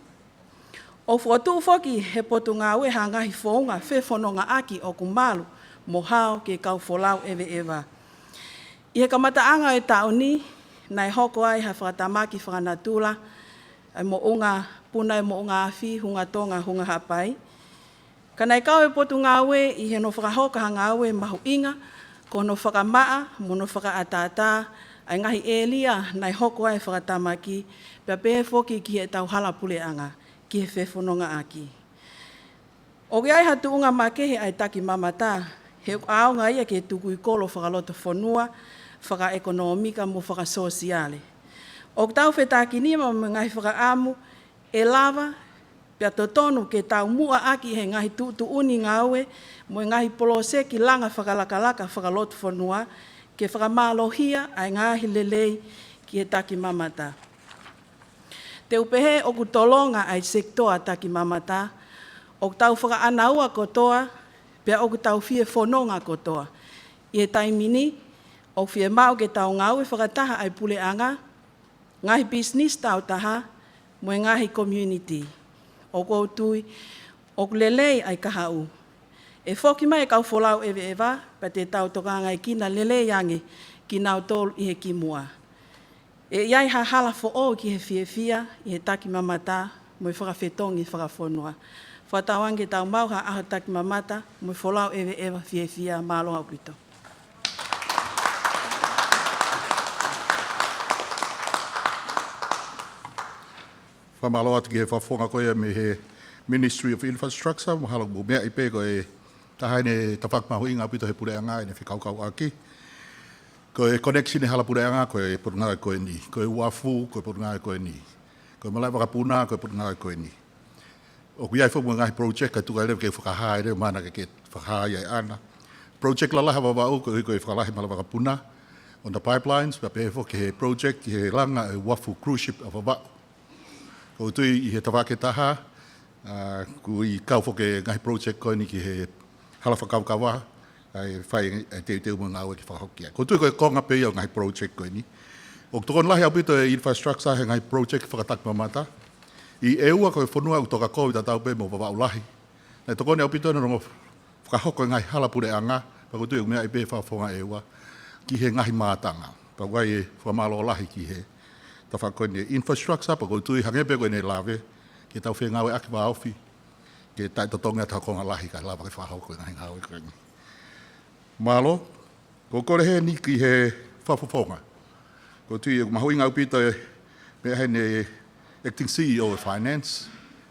O whatu whoki he Potungawe ha ngahi whonga whewhanonga aki o kumalu mo hao ke kau wholau ewe ewa. I he kamataanga e taoni, nai hoko ai ha whakatamaki whakanatula, ai mo unga puna mo unga awhi, hunga tonga, hunga hapai. Ka nai kau e Potungawe i he no whakahoka hanga awe mahu inga, ko no whakamaa, mo no whakaatata, ai ngahi elia nai hoko ai whakatamaki, pia pēhe whoki ki he tau hala puleanga, ki he whewhanonga aki. O ki ai hatu unga makehe ai TAKIMAMATA, he aonga ia ke tuku i kolo whakaloto whonua, whakaekonomika mo whakasosiale. O ki tau FETAKINIMA mo ngahi whakaamu, e lava, pia totonu ke tau mua aki he ngahi tuuni ngawe, mo ngahi polose ki langa whakalakalaka whakaloto whanua, ke whakamálohia ai ngahi lelei ki he TAKIMAMATA. Te upehe o kutolonga ai Sectoral TAKIMAMATA, o tau whakaanaua kotoa, pia o tau whie whanonga kotoa. I he taimini, o whie mau ke tau ngawe whakataha ai puleanga, ngahi business tau taha, mo ngahi community. O koutui, o lelei ai kahau. E whoki mai kau wholau ewe ewa, pa te tau tokanga i kina lelei ange ki nau tolu i he kimua. E iai ha hala fo o ki he whiewhia, i he TAKIMAMATA, mo i whakawhetongi whakawhonua. Whatawange tau mau ha aho TAKIMAMATA, mo i wholau ewe ewa whiewhia māloha ukito. Whamalo atu ki he whawhonga koe me he Ministry of Infrastructure, mo halo mo mea i pē ko e tahaine tawhakmahu inga pito he pureanga e ne whikaukau aki. Ko e connection e hala pureanga ko e purungai koe ni. Ko e uafu ko e purungai koe ni. Ko e malai wakapuna ko e purungai koe ni. O kui ai whamu ngahi project ka tuka leo ke whakahae reo mana ke whakahae ai ana. Project lalaha wawau ko e whakalahi mala wakapuna on the pipelines, pa pēhefo ke he project ki he langa e uafu cruise ship a wawau. Ko tui i he tawake taha, ku i kau whoke ngahi project koe ni ki he hala whakaukawa, ai whai e teo mga aue ki whakahokia. Ko tui koe konga pei o ngahi project koe ni. O tokon lahi au pito e infrastructure he ngai project FETAKIMAMATA. I eua koe whanua u toka kou i tatau pe mo papa ulahi. Nei tokoni au pito e rongo whakahoko ngai halapure anga, pakutui u mea i pe whafonga eua, ki he ngahi mātanga. Pakuai e whamalo lahi ki he. Ta whakoni e infrastructure, pakutui hangepe koe nei lawe, ki tau whengawe aki wa ofi, ki tai totonga tau konga lahi ka lawa ke whahoko ngai ngawe koe. Malo, ko kore he ni ki he whafofonga. Ko tui e mahui ngau pito e mea he ne acting CEO of Finance.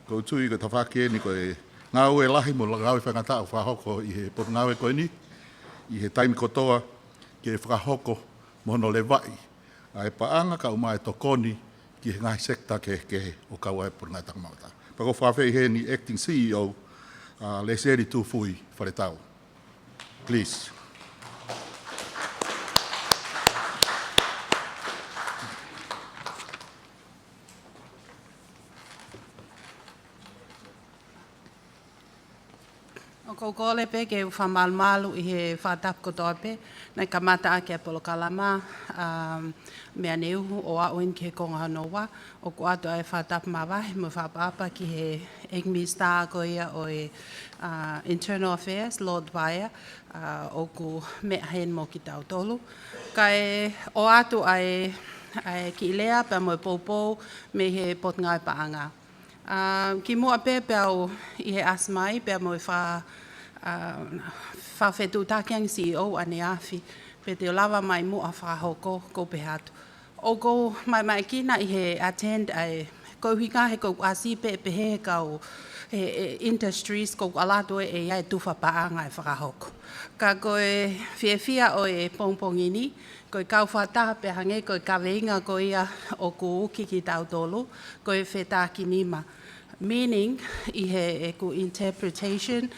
Ko tui ko tawhake ni ko e ngau e lahi mo ngau e whangata o whahoko i he pot ngau e koe ni. I he taimi kotoa ki e whahoko mono le vai. A e paanga ka umai tokoni ki he ngai sekta ke o kaua e por ngai takamata. Pako whawhei he ni acting CEO le seri tūfui wharetau. Please. Ko kole pe ke whamalmalu i he whatap kotoa pe, nei ka mata ake a polokalama, mea neuhu o aoin ke konga hanoa, o ko ato ai whatap mawahi mo whapapa ki he Engmi Star ko ia o e Internal Affairs, Lord Vaya, o ku mea hen mo ki tau tolu. Ka e o ato ai ki lea pa mo poupou me he pot ngai paanga. Ki mua pe au i he asmai, pe mo whawhetu takiang CEO ane awhi, pe te lawa mai mua whahoko ko pe hatu. O ko mai kina i he attend ai, ko hinga he ko asi pe he kau he industries ko alato e ai tuwha paanga e whahoko. Ka ko e whiawhia o e pongpongini, ko i kau whata pe hange ko i kaweinga ko ia o ku uki ki tau tolu, ko i FETAKINIMA. Meaning, i he ku interpretation,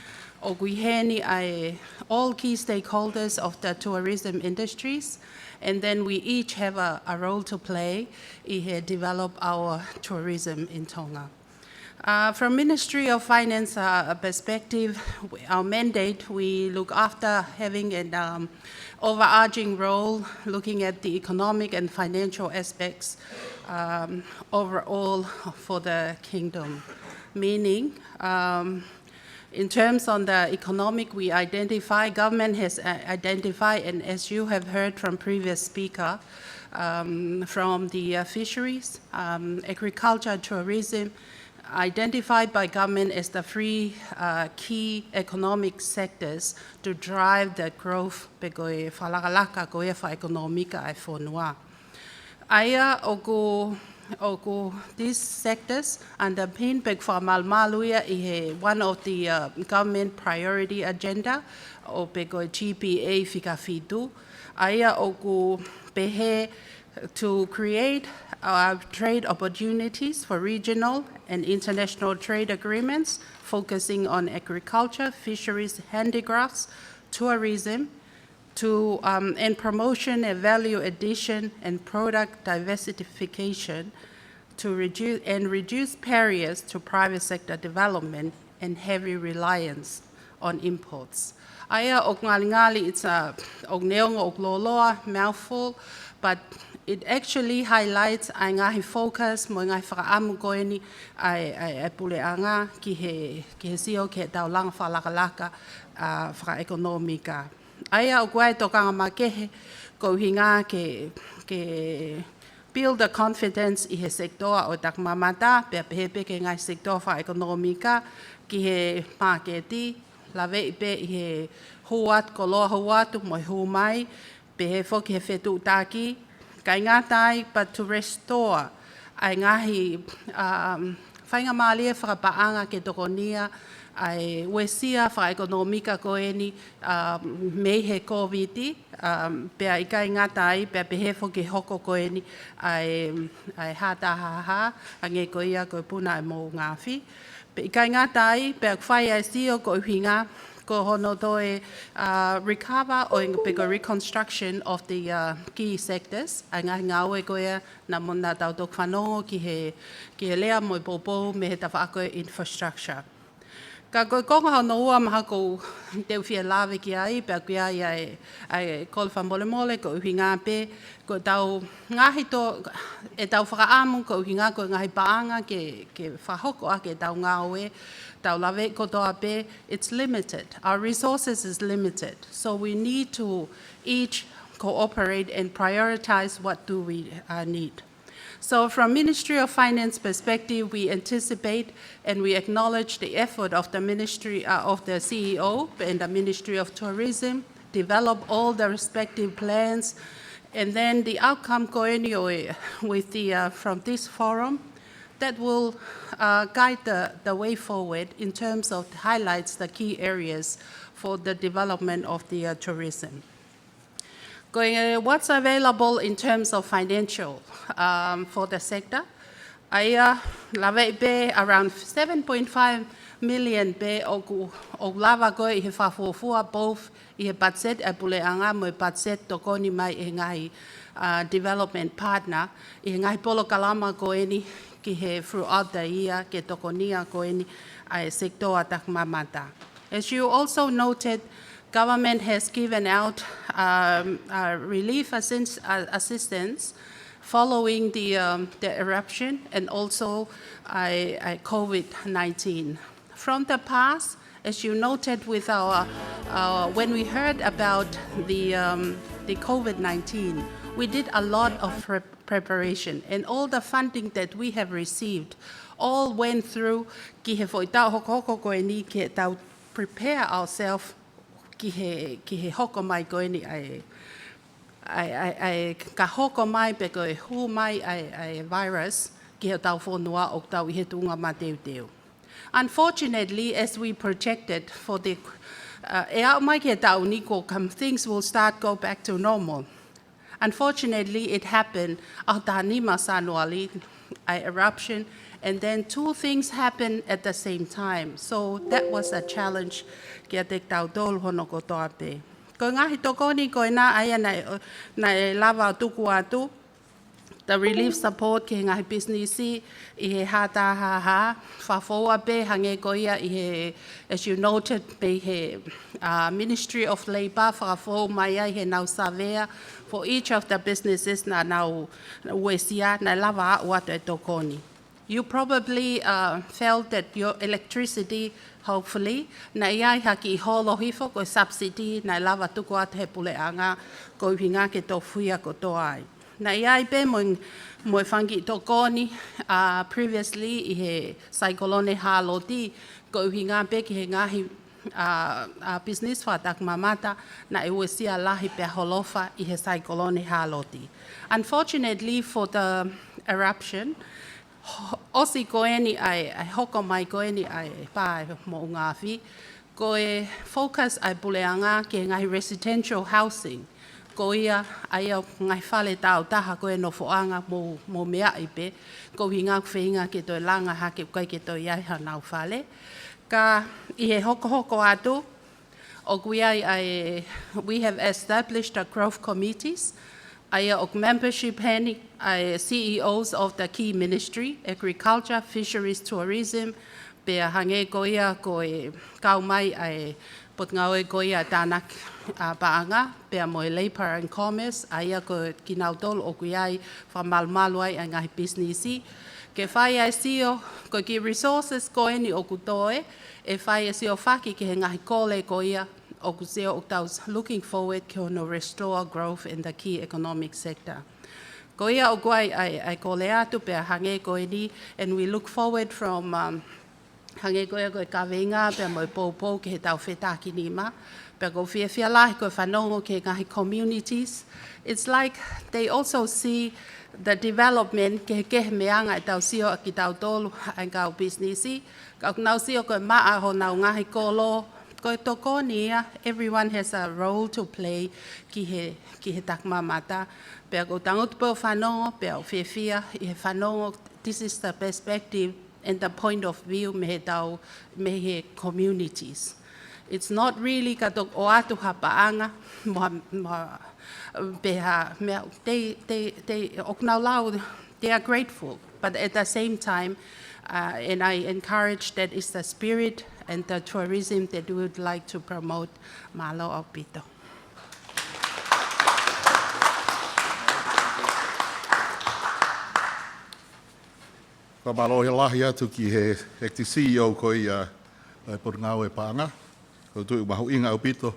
o ku heni ai all key stakeholders of the tourism industries, and then we each have a role to play i he develop our tourism in Tonga. From Ministry of Finance perspective, our mandate, we look after having an overarching role, looking at the economic and financial aspects overall for the kingdom. Meaning, in terms on the economic, we identify, government has identified, and as you have heard from previous speaker, from the fisheries, agriculture, tourism, identified by government as the three key economic sectors to drive the growth pegoe whalakalaka koe wha ekonomika ai whonua. Aia oku these sectors underpin peg whamalmaluia i he one of the government priority agenda o pegoe GPA whikawhitu. Aia oku pehe to create trade opportunities for regional and international trade agreements, focusing on agriculture, fisheries, handicrafts, tourism, and promotion and value addition and product diversification to reduce barriers to private sector development and heavy reliance on imports. Aia o ngali, it's a neonga o ULOA, mouthful, but it actually highlights ai ngahi focus mo ngai whakaamu koeni ai puleanga ki he sio ke tau langa whalakalaka whakaekonomika. Aia o kuai tokanga makehe ko hinga ke build the confidence i he sektoa o TAKIMAMATA, pe pehepe ke ngai sektoa whaekonomika ki he paketi, lawe i pe i he huat, koloa huatu mo hu mai, pe he whoki he whetu taki, kai ngatai, but to restore ai ngahi whainga maalia whakapaanga ke tokonia ai wesia whaekonomika koeni mei he COVID, pea i kai ngatai, pea pehe whoki hoko koeni ai hata haha, ange ko ia ko puna e mō ngāwhi. Pe i kai ngatai, pea kwhai ai sio ko uhinga, ko hono toe recover o peko reconstruction of the key sectors. A ngawe ko ia na mona tau tok whanongo ki he lea mo popo me he tawhaako infrastructure. Ka koe konga hau noua maha ko teu fia lawe ki ai, pia ki ai ai kol whamole mole, ko uhi ngā pē, ko tau ngahi tō, e tau whakaamu, ko uhi ngā ko ngahi paanga ke whahoko a ke tau ngā oe, tau lawe ko toa pē, it's limited. Our resources is limited. So we need to each cooperate and prioritize what do we need. So from Ministry of Finance perspective, we anticipate and we acknowledge the effort of the Ministry of the CEO and the Ministry of Tourism, develop all the respective plans, and then the outcome with the, from this forum that will guide the way forward in terms of highlights the key areas for the development of the tourism. What's available in terms of financial for the sector? I lava be around 7.5 million be o lava go I he whafofua both I he budget e puleanga mo budget to koni mai e ngai development partner I he ngai polo kalama ko eni ki he throughout the year ke tokonia ko eni ai Sectoral TAKIMAMATA. As you also noted, government has given out relief assistance following the eruption and also COVID-19. From the past, as you noted with our, when we heard about the COVID-19, we did a lot of preparation, and all the funding that we have received all went through ki he foitau hoko ko ni ki tau prepare ourselves ki he hoko mai koe ni ai ka hoko mai pe koe hu mai ai virus ki he tau whonua o tau I he tunga ma teu teu. Unfortunately, as we projected for the e au mai ki he tau niko things will start go back to normal. Unfortunately, it happened au tānima sanuali eruption, and then two things happened at the same time. So that was a challenge kia te tau tōlu hono ko toa pē. Ko ngahi tokoni ko ina aia nei lava tuku atu, the relief support ki ngahi businessi I he hata ha, whafoa pē hange ko ia I he, as you noted, pe he Ministry of Labour whakafo mai ai he nau savea for each of the businesses na nau uesia na lava atu atu e tokoni. You probably felt that your electricity, hopefully, na iai haki I holo hifo ko subsidy na lava tuku atu he puleanga ko hinga ke tō fuia ko tō ai. Na iai pe mo whangi tokoni previously I he saikolone haloti ko hinga pe ki he ngahi business wha TAKIMAMATA na e uesia lahi pe holofa I he saikolone haloti. Unfortunately for the eruption, osi koeni ai hoko mai koeni ai pae mo ngafi ko e focus ai puleanga ke ngai residential housing ko ia ai ngai fale tau taha ko e no foanga mo mea ipe ko hinga whenga ke to langa ha ke kai ke to ia ha nau fale ka I he hoko atu o ai we have established a growth committees of membership handing CEOs of the key ministry, agriculture, fisheries, tourism, pe hange koia ko e kau mai ai pot ngau e koia tānak paanga, pe mo e labor and commerce, aia ko kinautol o kuiai whamalmalu ai ngahi businessi, ke whai ai sio ko ki resources ko eni o kutoe, e whai ai sio whaki ke he ngahi kole koia, looking forward to restore growth in the key economic sector. Koia o guai ai kole atu pe hange koe ni, and we look forward from hange koe koe kawenga pe mo popo ke he tau FETAKINIMA, pe ko fia lahi koe whanongo ke ngahi communities. It's like they also see the development ke he meanga e tau sio ki tau tolu ai kau businessi, kau nau sio koe maa ho nau ngahi kolo, ko tokonia, everyone has a role to play ki he TAKIMAMATA. Pe ko tangut po whanongo, pe o whiawhia I he whanongo, this is the perspective and the point of view me he communities. It's not really katok o atu hapaanga, they oknau lau, they are grateful, but at the same time, and I encourage that is the spirit and the tourism that we would like to promote. Malo Opito. Ka malo he lahi atu ki he acting CEO ko i por ngau e panga. Ko tu mahu inga o pito.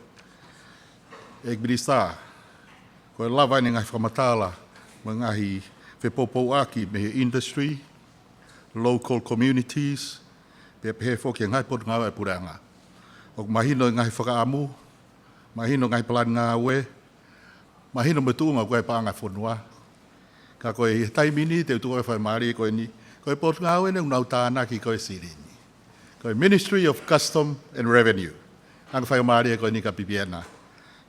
Ek minister. Ko lava ni ngai whamatala mangahi whepopo aki me he industry, local communities, pe he whoki ngai por ngau e puranga. O mahino ngai whakaamu, mahino ngai palan ngā we, mahino metunga koe panga whonua. Ka koe taimini te utua whai maari koe ni, koe por ngā we ne unau tāna ki koe sirini. Koe Ministry of Custom and Revenue. Ang whai maari koe ni ka pipiena.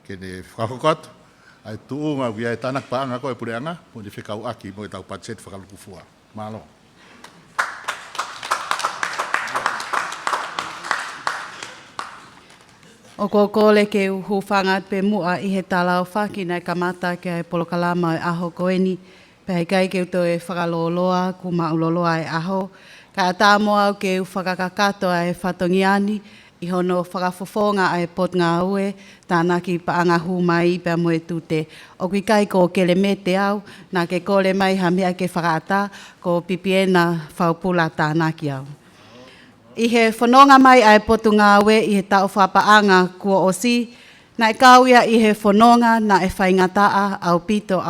Ke ne whakokot, ai tuunga ki ai tānak paanga koe pureanga, mo ni whikau aki mo i tau patset whakalukufua. Malo. O kōkole ke uhu whangat pe mua i he tālau whaki nei kamata ke ai polokalama e aho koeni. Pe hei kai ke uto e whakaloloa, ku mauloloa e aho. Ka ata moa au ke u whakakakato e whatongiani, i hono whakafofonga ai pot ngā ue, tāna ki paanga hu mai pe moe tute. O kui kai ko kele mete au, nā ke kole mai ha mea ke whakaata, ko pipiena whaupula tāna ki au. I he whanonga mai ai potu ngā ue i he tau whapaanga kua osi, nai kauia i he whanonga na e whaingataa au pito.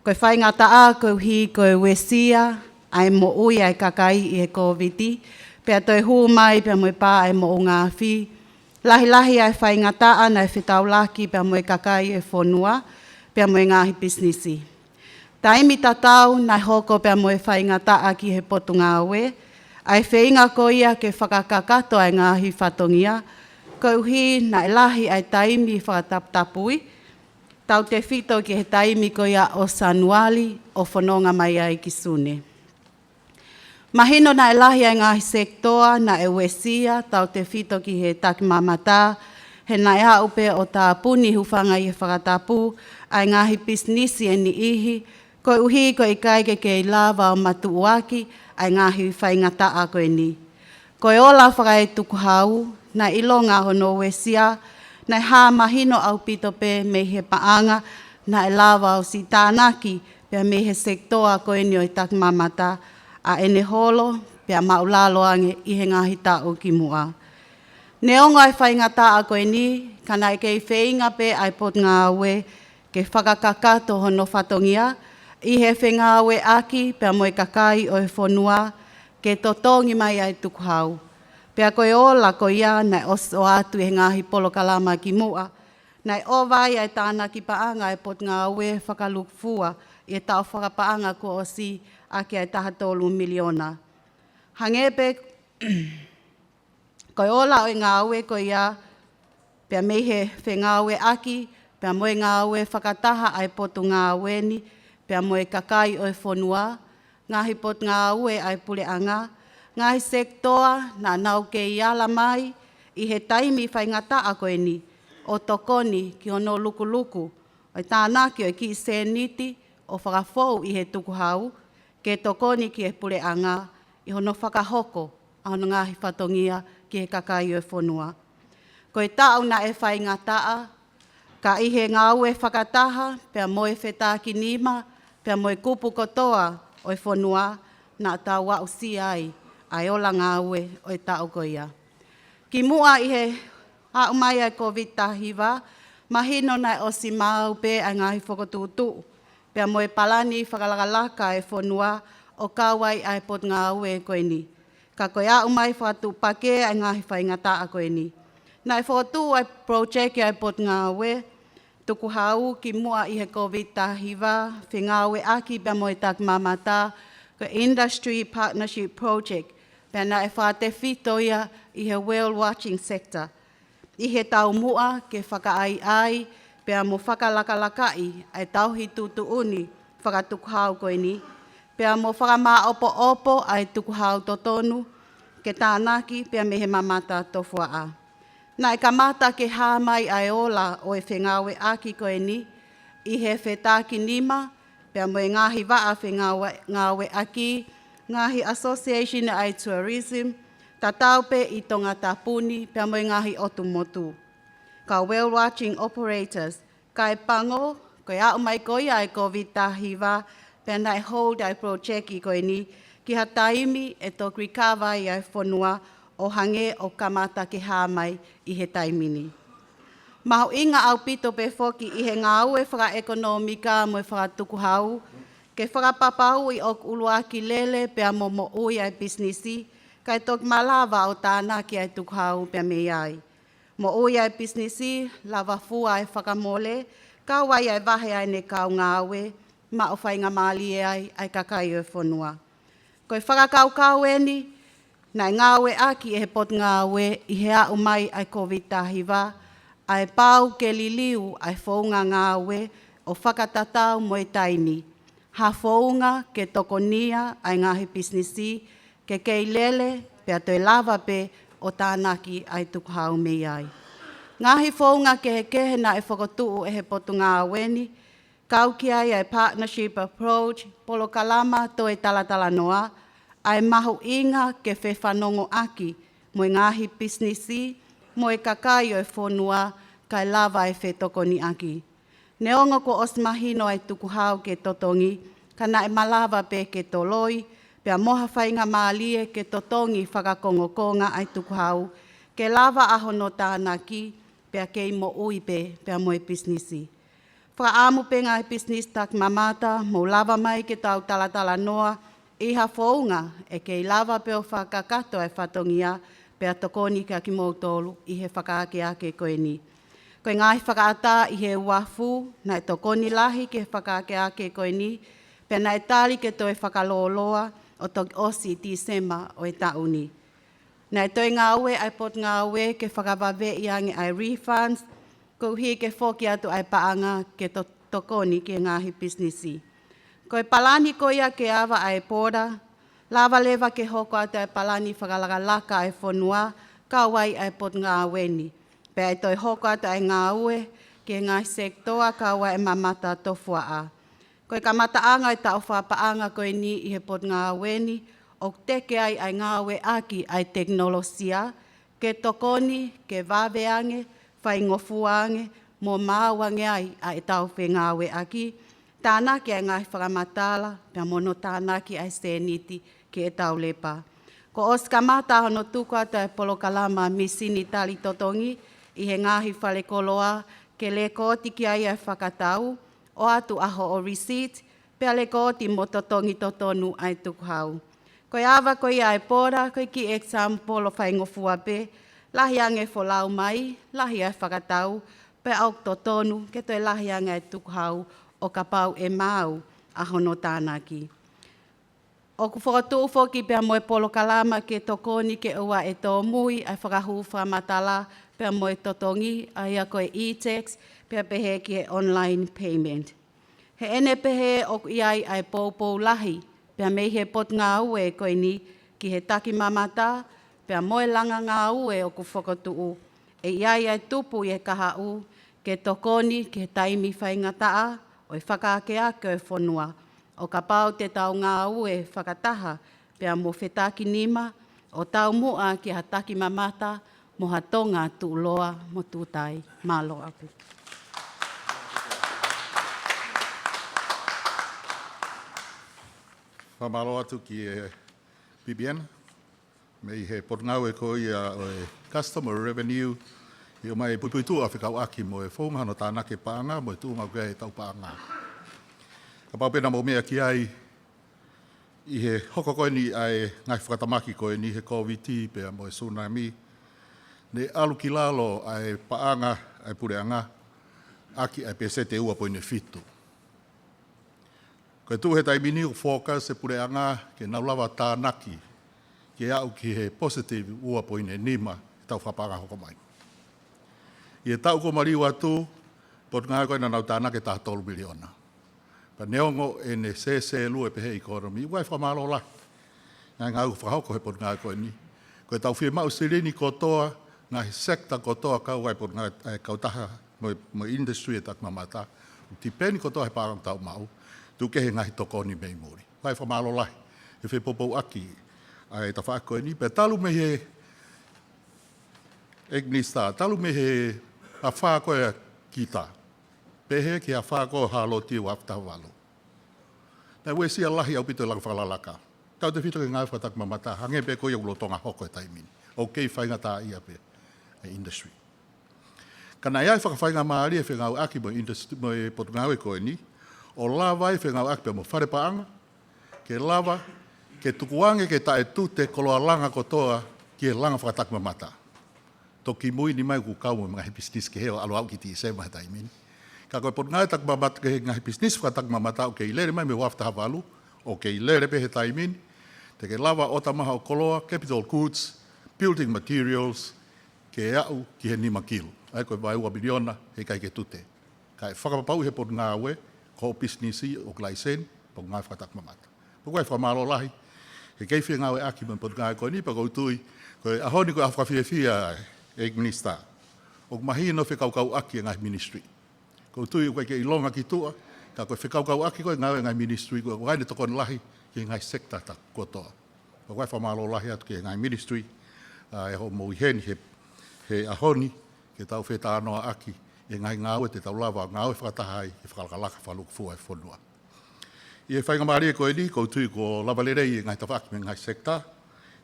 Koe whaingataa koe hi koe wesia, ai mo ui ai kakai i he COVID-19, pea toi hū mai pea moe pā ai mo o ngā whi. Lahi ai whaingataa na e whetau laki pea moe kakai e whonua, pea moe ngāhi businessi. Taimi tatau nai hoko pea moe whaingataa ki he potu ngā ue, ai wheinga ko ia ke whakakakato ai ngāhi whatongia, ko uhi na lahi ai taimi whakataptapui, tau te whito ki he taimi ko ia o Sanuali o whanonga mai ai ki Sune. Mahino na lahi ai ngāhi sektoa na e wesia, tau te whito ki he TAKIMAMATA, he nai haupe o tā puni hufanga i he whakatapu, ai ngāhi businessi e ni ihi, ko uhi ko i kaike ke i lava o matu uaki, ai ngāhi whaingataa koe ni. Koe ola whakai tuku hau, na ilonga hono wesia, na hā mahino au pito pe me he paanga, na e lava o si tānaki, pia me he sektoa koe ni o i TAKIMAMATA, a ene holo, pia maulalo ange i he ngahi tāu ki mua. Ne onga e whaingataa koe ni, kana e kei wheinga pe ai pot ngā ue, ke whakakakato hono whatongia, i he whenga ue aki, pia moe kakai o e whonua, ke totongi mai ai tuku hau. Pea koe ola ko ia, nai oso atu e ngahi polokalama ki mua, nai o vai ai tāna ki paanga e pot ngā ue whakalukfua, i e tau whakapaanga ko o si, ake ai taha tolu miliona. Hangepe, koe ola o ngā ue ko ia, pia mehe whenga ue aki, pia moe ngā ue whakataha ai potu ngā ue ni, pia moe kakai o e whonua, ngahi pot ngā ue ai puleanga, ngahi sektoa na nau ke iala mai, i he taimi whaingataa koe ni, o tokoni ki ono lukuluku, o tāna ki o ki seniti, o whakafou i he tuku hau, ke tokoni ki e puleanga, i hono whakahoko, a hono ngahi whatongia ki he kakai o e whonua. Ko e tau na e whaingataa, ka i he ngā ue whakataha, pea moe FETAKINIMA, pea moe kupu kotoa o e whonua, na tau wa usi ai ola ngā ue o e tau ko ia. Ki mua i he hau mai ai COVID tahiwa, mahino nai o si mau pe ai ngahi whakotūtu, pea moe palani whakalakalaka e whonua o kawai ai pot ngā ue koe ni. Ka koe au mai whatu pake ai ngahi whaingataa koe ni. Nai whotu ai project ai pot ngā ue, tuku hau ki mua i he COVID tahiwa, whi ngā ue aki pea moe TAKIMAMATA, ko Industry Partnership Project, pea na e whate whito ia i he whale watching sector. I he tau mua ke whakaai ai, pea mo whakalakalakai ai tauhi tutu uni whakatuku hau koe ni, pea mo whakama opo ai tuku hau totonu, ke tānaki pea mehe mamata tofua a. Nai kamata ke hā mai ai ola o e whengawe aki koe ni, i he FETAKINIMA, pea moe ngahi waa whengawe aki, ngahi Association ai Tourism, Ta taupe I tonga tapuni pia mo ngahi otu motu. Ka whale watching operators, kai pango, koe au mai koe ai ko vitahiwa, pia nai hold ai project I koe ni, ki ha taimi e tō krikawa I ai whanua o hange o kamata ke hāmai I he taimini. Maho inga au pito pe foki I he ngā ue whaka ekonomika mo e whaka tukuhau, ke whakapapau I ok ULOA ki lele pia mo ui ai businessi, kai tok malawa o tāna ki ai tukuhau pia me ai. Mo ui ai businessi, lava fua ai whakamole, ka wai ai wahe ai ne kau ngā ue, ma o whainga mali e ai kakai o whanua. Koe whakakau eni, nai ngā ue aki e he pot ngā ue I he au mai ai COVID-19, ai pau ke liliu ai whaunga ngā ue o whakatatau mo e taimi. Ha whaunga ke tokonia ai ngahi businessi, ke kei lele pia toi lava pe o tānaki ai tukuhau me ai. Ngahi whaunga ke he kehena e whakotuu e he potu ngā weni, kau ki ai partnership approach, polo kalama to e talatala noa, ai mahu inga ke whewhanongo aki, mo e ngahi businessi, mo e kakai o e whonua, kai lava e whetokoni aki. Neongo ko osmahino ai tukuhau ke totongi, kana e malawa pe ke toloi, pia moha whainga maalie ke totongi whakakongokonga ai tukuhau, ke lava aho no tānaki, pia kei mo ui pe, pia mo e businessi. Whakaamu pe ngai business TAKIMAMATA, mo lava mai ke tau talatala noa, Iha whaunga e kei lava pe o whakakato ai whatongia pia tokoni kia ki mautolu I he whakaake ake koe ni. Koe ngai whakaata I he wafu, nai tokoni lahi ke whakaake ake koe ni, pia nai tali ke toi whakaloloa o toki osi Tisema o e tauni. Nai toi ngā ue ai pot ngā ue ke whakawawe I ange ai refunds, ko hi ke whoki atu ai paanga ke tokoni ke ngahi businessi. Koe palani koia ke awa ai pora, lava lewa ke hoko atu ai palani whakalakalaka ai whanua, ka wai ai pot ngā weni. Pe ai toi hoko atu ai ngā ue, ke ngā Sectoral ka wai ai mamata tofua a. Koe ka mataanga ai tau whapaanga koe ni I he pot ngā weni, o teke ai ngā ue aki ai teknolosia, ke tokoni, ke waweange, whaingofuange, mo māuange ai tau whi ngā ue aki, tānaki ai ngai whakamatala, pia mono tānaki ai seniti ki KETAU lepa. Ko oskamata hono tuku ata e polo kalama misini tali totongi, I he ngahi whale koloa, ke le koti ki ai whakatau, o atu aho o receipt, pia le koti mo totongi totonu ai tukuhau. Koe awa koe ai pora, koe ki exam polo whaingofua pe, lahi ange wholau mai, lahi ai whakatau, pe au totonu, ke toi lahi ange ai tukuhau, o ka pau e mau a hono tānaki. O ku whakatuu whoki pia moe polo kalama ke tokoni ke ua e tō mui ai whakahu whamatala pia moe totongi ai a koe e-text pia pehe ki e online payment. He ene pehe o iai ai pōpou lahi pia mei he pot ngā ue koe ni ki he TAKIMAMATA pia moe langa ngā ue o ku whakatuu e iai ai tupu I e kaha u ke tokoni ke taimi whaingataa o e whakaake ake o whanua, o ka pau te tau ngā ue whakataha, pia mo FETAKINIMA, o tau mua ki ha TAKIMAMATA, mo ha Tonga tu ULOA mo tūtai. Mālo aku. Whamalo atu ki e BBN, me he potngau e koi a customer revenue, I o mai puipuitu a whikau aki mo e whaunga no tānake paanga, mo e tūmau kea e tau paanga. Ka paupena mo mea ki ai, I he hoko koe ni ai ngai whakatamaki koe ni he COVID pea mo e tsunami, ne alu ki lalo ai paanga ai pureanga, aki ai pese te ua poine fitu. Koe tū he taimini o focus e pureanga ke naulawa tānaki, ke au ki he positive ua poine nima, tau whapanga hoko mai. I e tau ko mariu atu, pot ngā koe na nau tānake tā 12 miliona. Pa neongo e ne se lue pehe ekonomi, wai whamalo la. Ngā ngā whahoko he pot ngā koe ni. Koe tau whia mau sirini kotoa, ngā he sekta kotoa kau wai pot ngā kautaha mo industry e TAKIMAMATA. Tipeni kotoa he pārang tau mau, tu kehe ngā he tokoni mei mori. Wai whamalo la, e whi popou aki, ai ta wha koe ni, pe talu me he egnista, talu me he a wha koe kita. Pehe ki a wha koe halo tiu afta walo. Na ue sia lahi au pito lang whalalaka. Tau te whito ke ngā FETAKIMAMATA, hange pe koe ulo tonga hoko e taimini. Ok, whainga tā ia pe industry. Kana iai whakawhainga maari e whengau aki mo e potungau e koe ni, o lava e whengau aki pe mo wharepaanga, ke lava, ke tukuange ke tae tute koloa langa kotoa ki e langa FETAKIMAMATA. Toki mui ni mai ku kau mo ngahi business ke heo alo au ki ti se mahi taimini. Ka koe potungau e TAKIMAMATA ke ngahi business FETAKIMAMATA o ke ilere mai me wafta havalu, o ke ilere pe he taimini, te ke lava o tamaha o koloa, capital goods, building materials, ke au ki he nima kilo. Ai koe vai ua miliona, he kai ke tute. Kai whakapapau he pot ngā ue, ko businessi o klaisen, po ngā FETAKIMAMATA. Po koe whamalo lahi, he kei whia ngā ue aki man pot ngā koe ni, pa kou tui, koe ahoni koe awhawhiawhia e minista. O mahi no whekaukau aki e ngai ministry. Kou tui koe ke ilonga ki tua, ka koe whekaukau aki koe ngā ue ngai ministry, koe waine tokon lahi, ki ngai sekta ta kotoa. Po koe whamalo lahi atu ki ngai ministry, e ho mo iheni he ahoni, ke tau wheta anoa aki, e ngai ngāue te tau lava, ngāue whakatahai, e whakalaka whaluku fua e whonua. I e whainga maari e koe ni, kou tui ko lawalerei e ngai tawaki me ngai sekta,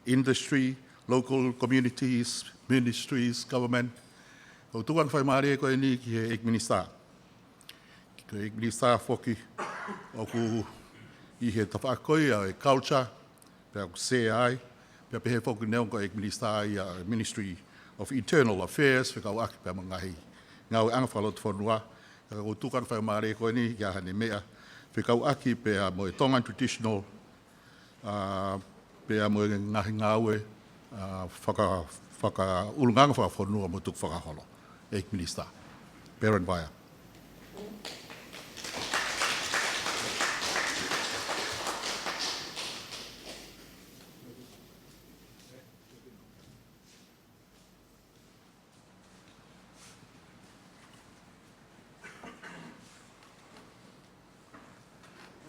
industry, local communities, ministries, government. Kou tuan whai maari e koe ni ki he ekminista. Ko ekminista whoki, o ku i he tawhakoi a e culture, pia ku CI, pia pehe whoki neon ko ekminista i a Ministry of Internal Affairs, whikau aki pia mangahi ngau anga whalot whanua, ka kou tukan whai maare koe ni, kia hane mea, whikau aki pia mo e Tongan traditional, pia mo e ngahi ngaue, whaka ulunganga whanua mo tuk whakaholo, eik minista. Baron Baia.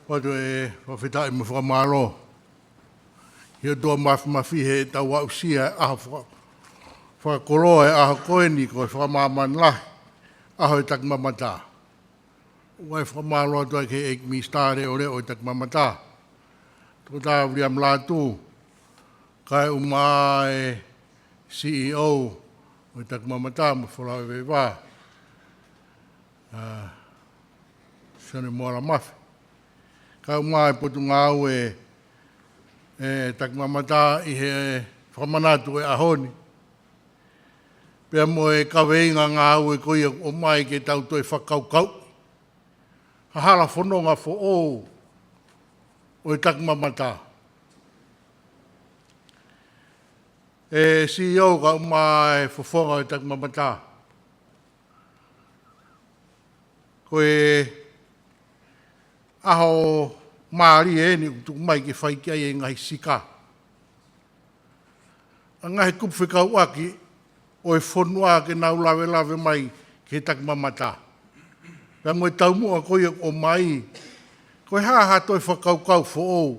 Watu e whawhitai mo whamaro. Hia tua mawhi he tau wausia aha whakakoroa e aha koe ni koe whamaman lahi. Aha e TAKIMAMATA. Wai whamaro atua ke ekmistare o reo e TAKIMAMATA. Tō tā William Latu. Kai uma e CEO o e TAKIMAMATA mo whalau e wā. Sione moara mawhi. Kau mai potu ngau e TAKIMAMATA i he whamanatu e ahoni. Pea mo e kaweinga ngau e koia o mai ke tau toi whakaukau. Hahara whanonga fo o e TAKIMAMATA. E CEO ka mai whawhonga o e TAKIMAMATA. Koe aho maari e ni utuk mai ke whaikia e ngahi sika. A ngahi kupwhikau aki o e whonua ke nau lawe mai ke TAKIMAMATA. Pea ngoi taumua koe o mai, koe haha toi whakaukau fo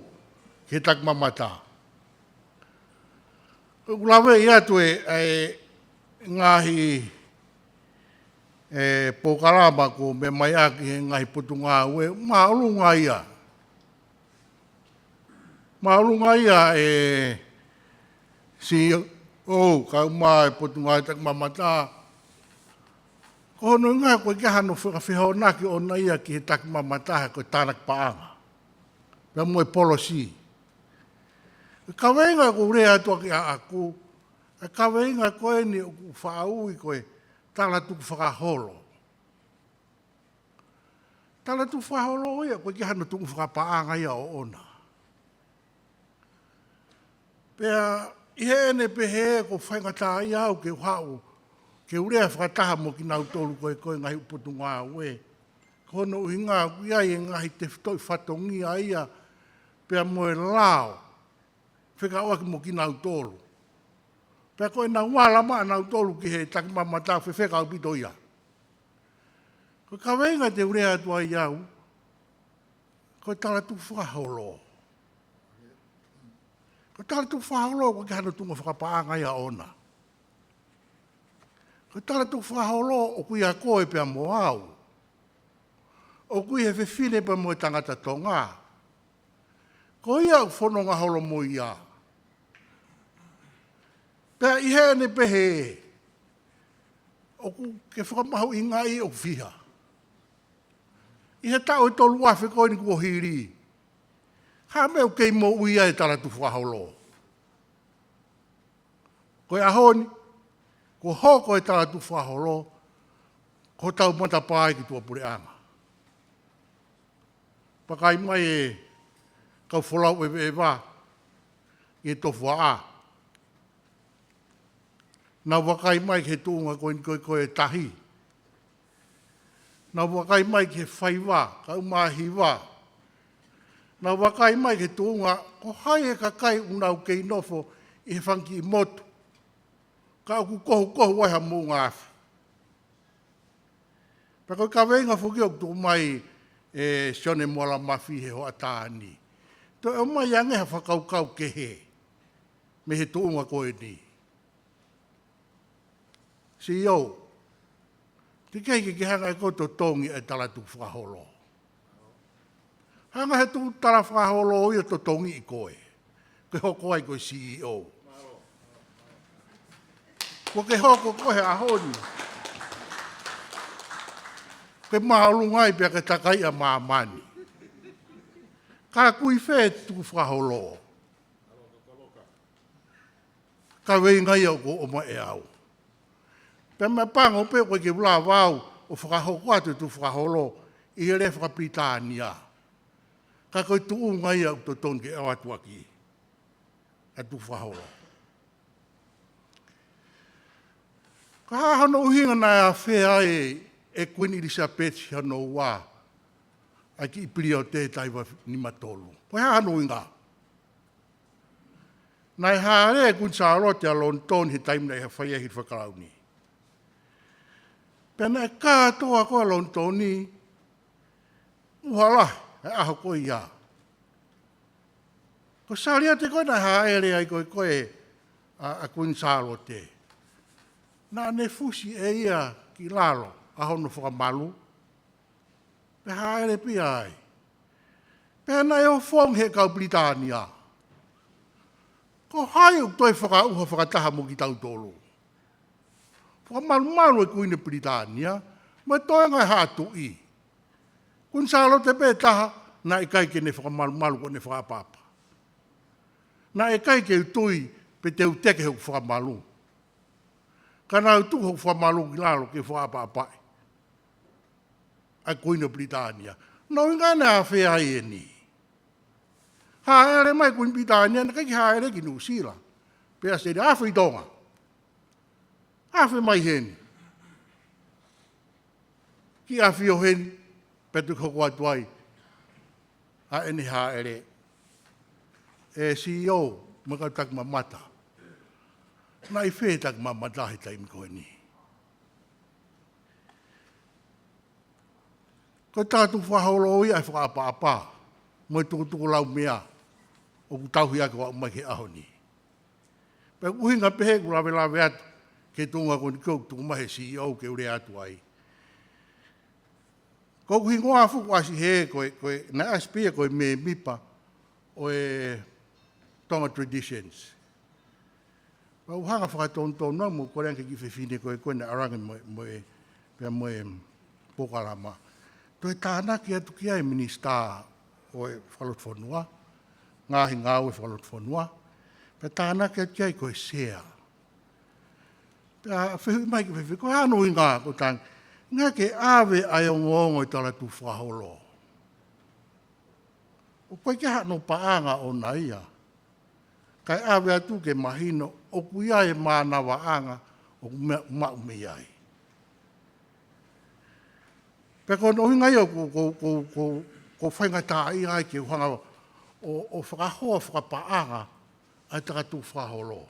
ke TAKIMAMATA. Lawe i atu e ngahi pokarama ko me mai aki he ngahi putunga ue maulunga ia. Maulunga ia si ka mai putunga TAKIMAMATA. Ko hono ngā koe kia hano whakawhihonaki o na ia ki he TAKIMAMATA koe tānak paanga. Pea moe policy. Ka wenga ko rea atua ki a aku. Ka wenga koe ni o whaui koe tala tuku whakaholo. Tala tuku whakaholo ia, koe ki hano tuku whakapaanga ia o ona. Pea, ihe ene pehe ko whaingata ia au ke whau, ke urea whakataha mo ki nau tolu koe ngahi uputu ngā ue. Kono uhi ngā kuia i ngahi te toi whatongia ia, pea moe lao, whekau aki mo ki nau tolu. Pea koe nā wala maa nau tolu ki he TAKIMAMATA whewheka au pito ia. Koe ka wenga te urea atua i au, koe tala tu whakaholo. Ko tala tu whaholo ko ke hana tunga whakapaanga ia ona. Ko tala tu whaholo o kui a koe pia mo au. O kui he whiwhine pa mo tangata tonga. Ko ia u whanonga holo mo ia. Pea i hea ne pehe. O ku ke whakamahu i ngai o whiha. I he tau e tolu wafe koe ni kua hiri. Ha meo kei mo uia e tala tu whaholo. Koe ahoni, ko hoko e tala tu whaholo, ko tau mata pai ki tua pureanga. Pakai mai e kau wholau e wā, i e tofu a. Nā wakai mai ke tūnga koe e tahi. Nā wakai mai ke whai wā, kau mahi wā. Nā wakai mai ke tūnga, ko hai e ka kai unau kei nofo i he whanki i motu. Ka aku kohu waiha mō ngāwhi. Pako ka wenga whuki o tu mai e sione moala mawhi he hoa tāni. To e mai angeha whakaukau ke he. Me he tūnga koe ni. CEO, te kei ke hanga e koto tongi e tala tu whaholo. Hanga he tu tala whaholo o ia to tongi i koe. Ke hoko ai koe CEO. Ko ke hoko koe ahoni. Ke mahalungai pia ke takai a maamani. Ka kui whē tu whaholo. Ka wei ngai au ko o mai e au. Pea mea pango pe koe ke wula wau o whakahoko atu tu whakaholo i he re whakapritania. Ka koe tu ngai au to ton ke au atu aki. A tu whakaholo. Ka hahano uhinga na a whea e Queen Elizabeth hano wā. A ki i piri o te taiwa ni matolu. Koe hahano uhinga. Nai haare e kun Charlotte a Lonton he taimna e hawhaia hi whakarauni. Pena e kātoa koe Lontoni, uhala, e aho koe ia. Ko saria te koe na haere ai koe a Queen Charlotte. Nā ne fusi e ia ki lalo, a hono whakamalu. Pe haere pi ai. Pena e o whong he kau Britania. Ko hai o toi whakauha whakataha mo ki tau tolu. Whakamalu e kuine Britania, mai toi ngai hātu i. Kun sālo te pē taha, nā e kai ke ne whakamalu ko ne whakapapa. Nā e kai ke utui pe te uteke hau whakamalu. Ka nā utu hau whakamalu ki lalo ke whakapapai. A kuine Britania. Nau inga nā whea e ni. Haere mai kuine Britania, na kai ki haere ki New Zealand. Pea se de awhi Tonga. Awhi mai heni. Ki awhi o heni, petu koko atu ai. A eni haere. E CEO, makau TAKIMAMATA. Na i whē TAKIMAMATA he taimi koe ni. Ko tātu whaholo i ai whakaapa-apa. Moi tukutuku lau mea. O ku tauhi ake wa umai ke aho ni. Pe uhinga pehe ku lawe atu. Ke tunga ko ni kau tuku mahe CEO ke ure atu ai. Ko ku hingoa fuku asi he koe na aspia koe me mipa o e Tonga traditions. Pa uhanga whakatontono mo kore anke ki whewhine koe na arangi mo e pokalama. Toi tāna ki atu ki ai minista o e whalotwhanua. Ngāhi ngāu e whalotwhanua. Pa tāna ki atu ki ai koe sea. Pa whehui mai ki whewhi, koe anu i ngā ko tang. Ngā ke awe ai o ngongo i tala tu whaholo. O koe ke hano paanga o na ia. Kai awe atu ke mahino, o kuia e mānawa anga o maume ai. Peko no hinga ia ko whainga tā i ai ke uhanga o whakahoa whakapaanga ai takatu whaholo.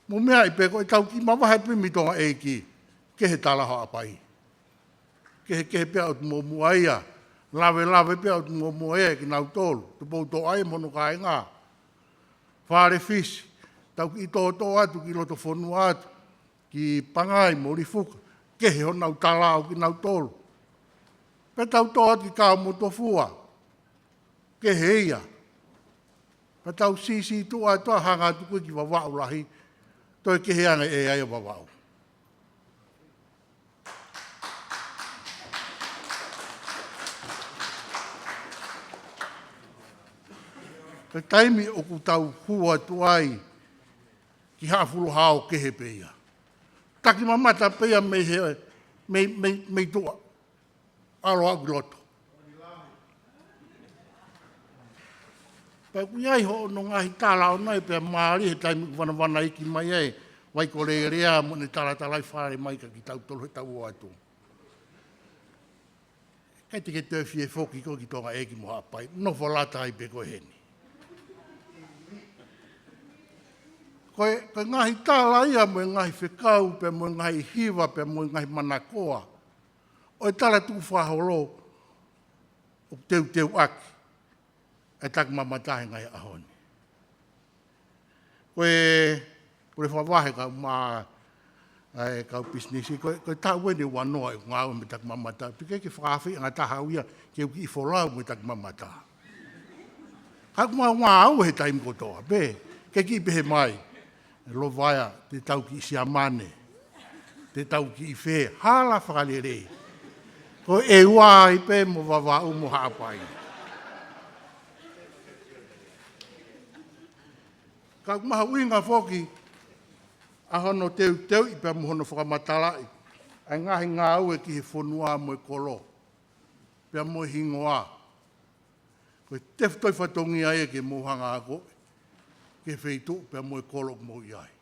Mo mea i peko i tau ki mawahe pimi tonga e ki ke he talaha apai. Ke he pia o tumo muaia, lawe pia o tumo muaia ki nau tolu, tu pou to ai mono ka inga, whare fisi, tau ki tō atu, ki loto whonua atu, ki pangai mori fuka, kehe ho nau talao ki nau tolu. Pe tau tō atu ki kao mo tō fua, kehe ia. Pe tau sisi tu atua hanga atu koe ki wawau lahi, toi kehe anga e ai wawau. Pe taimi o ku tau hua tuai ki hawhulu hao kehe peia. Takimamata peia mei tua. Aro aku loto. Pe ku iai ho no ngahi tala o nai pea maari he taimi wana iki mai ei. Wai ko le rea mo ne tala talai whare mai ka ki tau tolo he tau o atu. Kai te ke te fie foki ko ki tonga eki mo hapai. No whalata hai pe ko heni. Koe ngahi tāla ia mo ngahi whekau, pe mo ngahi hiwa, pe mo ngahi manakoa. O e tala tuku whaholo o teu aki. E takimamata he ngahi ahoni. Koe whawahe kau maa kau pisnisi, koe tau wene wanoa e ngāua me takimamata. Pike ke whawhi ngā tahau ia ke uki i wholau me takimamata. Haku maa au he taim kotoa, be, ke ki pehe mai. Lo vaia te tau ki siamane, te tau ki i whē, hala whakalere. Ko e wā i pē mo wawau mo haapai. Ka maha uinga whoki, a hono teu i pē mo hono whakamatala i. Ai ngahi ngā ue ki he whonua mo e kolo. Pea mo hingoa. Ko e teftoi whatongi ai e ke mohanga ako. Ke wheitu, pia mo e kolo mo iai.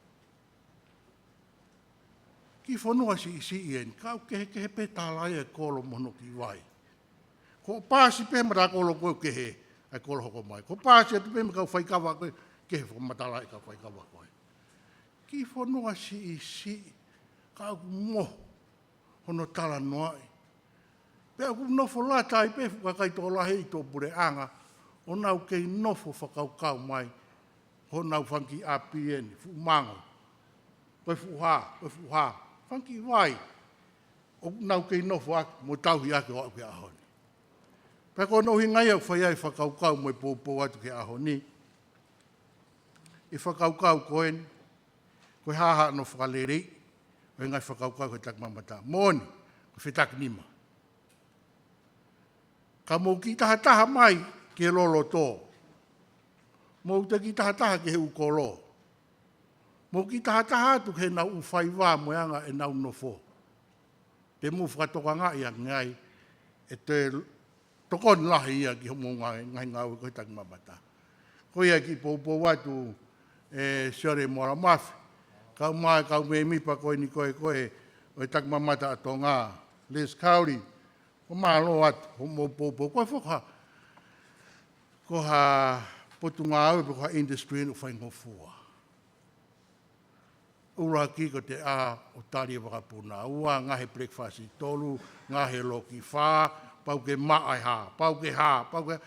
Ki whanua si i en, kau kehe pe tālai e kolo mono ki wai. Ko pāsi pe mara kolo koe kehe, ai kolo hoko mai. Ko pāsi atu pe me kau whaikawa koe, kehe whamatalai kau whaikawa koe. Ki whanua si i, kau mo, hono tala noai. Pea ku nofo lata i pe whakai tō lahe i tō pure anga, o nau kei nofo whakaukau mai, ho nau whanki APN, fu mango. Koe fuha, whanki wai. O nau kei nofo aki, mo tauhi ake o ake ahoni. Pea ko nohi ngai au whai ai whakaukau mo e pōpō atu ke ahoni. I whakaukau koen, koe haha no whakalerei, koe ngai whakaukau koe takimamata. Mōni, koe FETAKINIMA. Ka mō ki taha mai ke lolo tō. Mō te ki taha ke he ukolo. Mō ki taha atu ke nau uwhai wā moeanga e nau nofo. Te mū whakatoka ngā ia ngai e te tokon lahi ia ki homo ngai ngāwe koe takimamata. Koe ia ki pōpō watu e siore mora mawhi. Kau mai, kau me mipa koe ni koe o e takimamata ato ngā. Les kauri, ko maa lo atu, homo pōpō. Koe whoka, ko ha potu ngā au, ko ha industry no whai ngofua. Ura ki ko te o tari wakapuna. Ua ngahe breakfast i tolu, ngahe loki whā, pau ke maai hā, pau ke hā, pau ke...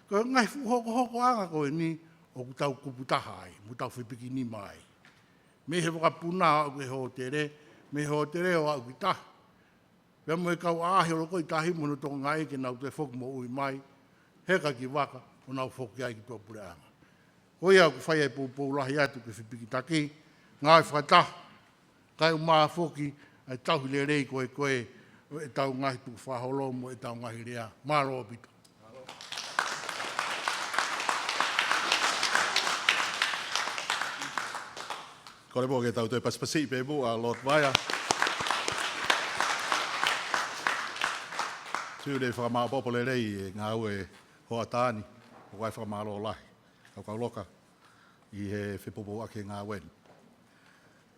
Ko ngahe hoko anga koe ni, o kutau kuputaha ai, mutau FETAKINIMA ai. Me he wakapuna au ke ho tere, me ho tere o au ki taha. Pea mo e kau aahi o loko i tahi mono tō ngai ke nau te whoku mo ui mai, heka ki waka, o nau whoki ai ki tō pure anga. Hoi au ku whai ai pōpō lahi atu ke whipikitaki, ngai whakataha, kai o maa whoki, ai tauhi le rei koe e tau ngahi tuku whaholo mo e tau ngahi rea, maa roa pito. Kore mo ke tau te paspasi pe mo a Lord Vaia. Tūre whakamā popo le rei e ngā ue hoa tāni, o kai whakamā lo lahi, kau loka, i he whepopo ake ngā wen.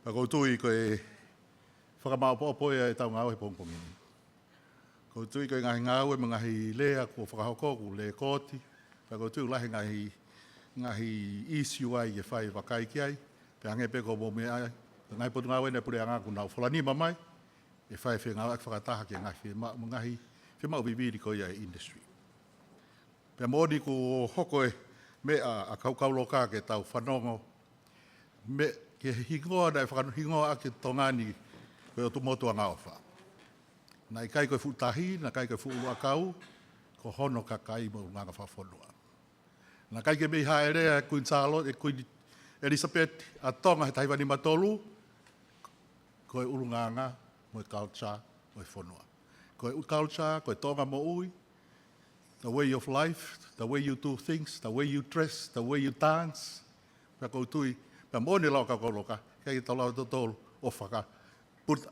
Pako tui koe whakamā popo e tau ngā ue pongpongini. Ko tui koe ngā ue mga hi lea ko whakahoko ku le kōti, pako tui lahi ngahi isi ai e whai wakai ki ai, pe ange pe ko momi ai, ngai potu ngā ue ne pure anga ku nau whalanima mai, e whai whi ngā ue whakataha ki ngahi whima o bibiri ko ia industry. Pea mōni ko hoko e me a kaukau loka ke tau whanongo, me ke hingoa nei whakahingoa ake tongani koe o tumotua ngaofa. Nai kai koe futahi, na kai koe fuulu akau, ko hono kakai mo nganga whawhonua. Na kai ke mei haerea kuin Salo, e kuin Elizabeth, a Tonga he taiwani matolu, koe urunganga, mo culture, mo whonua. Koe culture, koe Tonga mo ui, the way of life, the way you do things, the way you dress, the way you dance. Pea kou tui, pea mōne lau kakoloka, kei tau lau tōtolu o whaka, put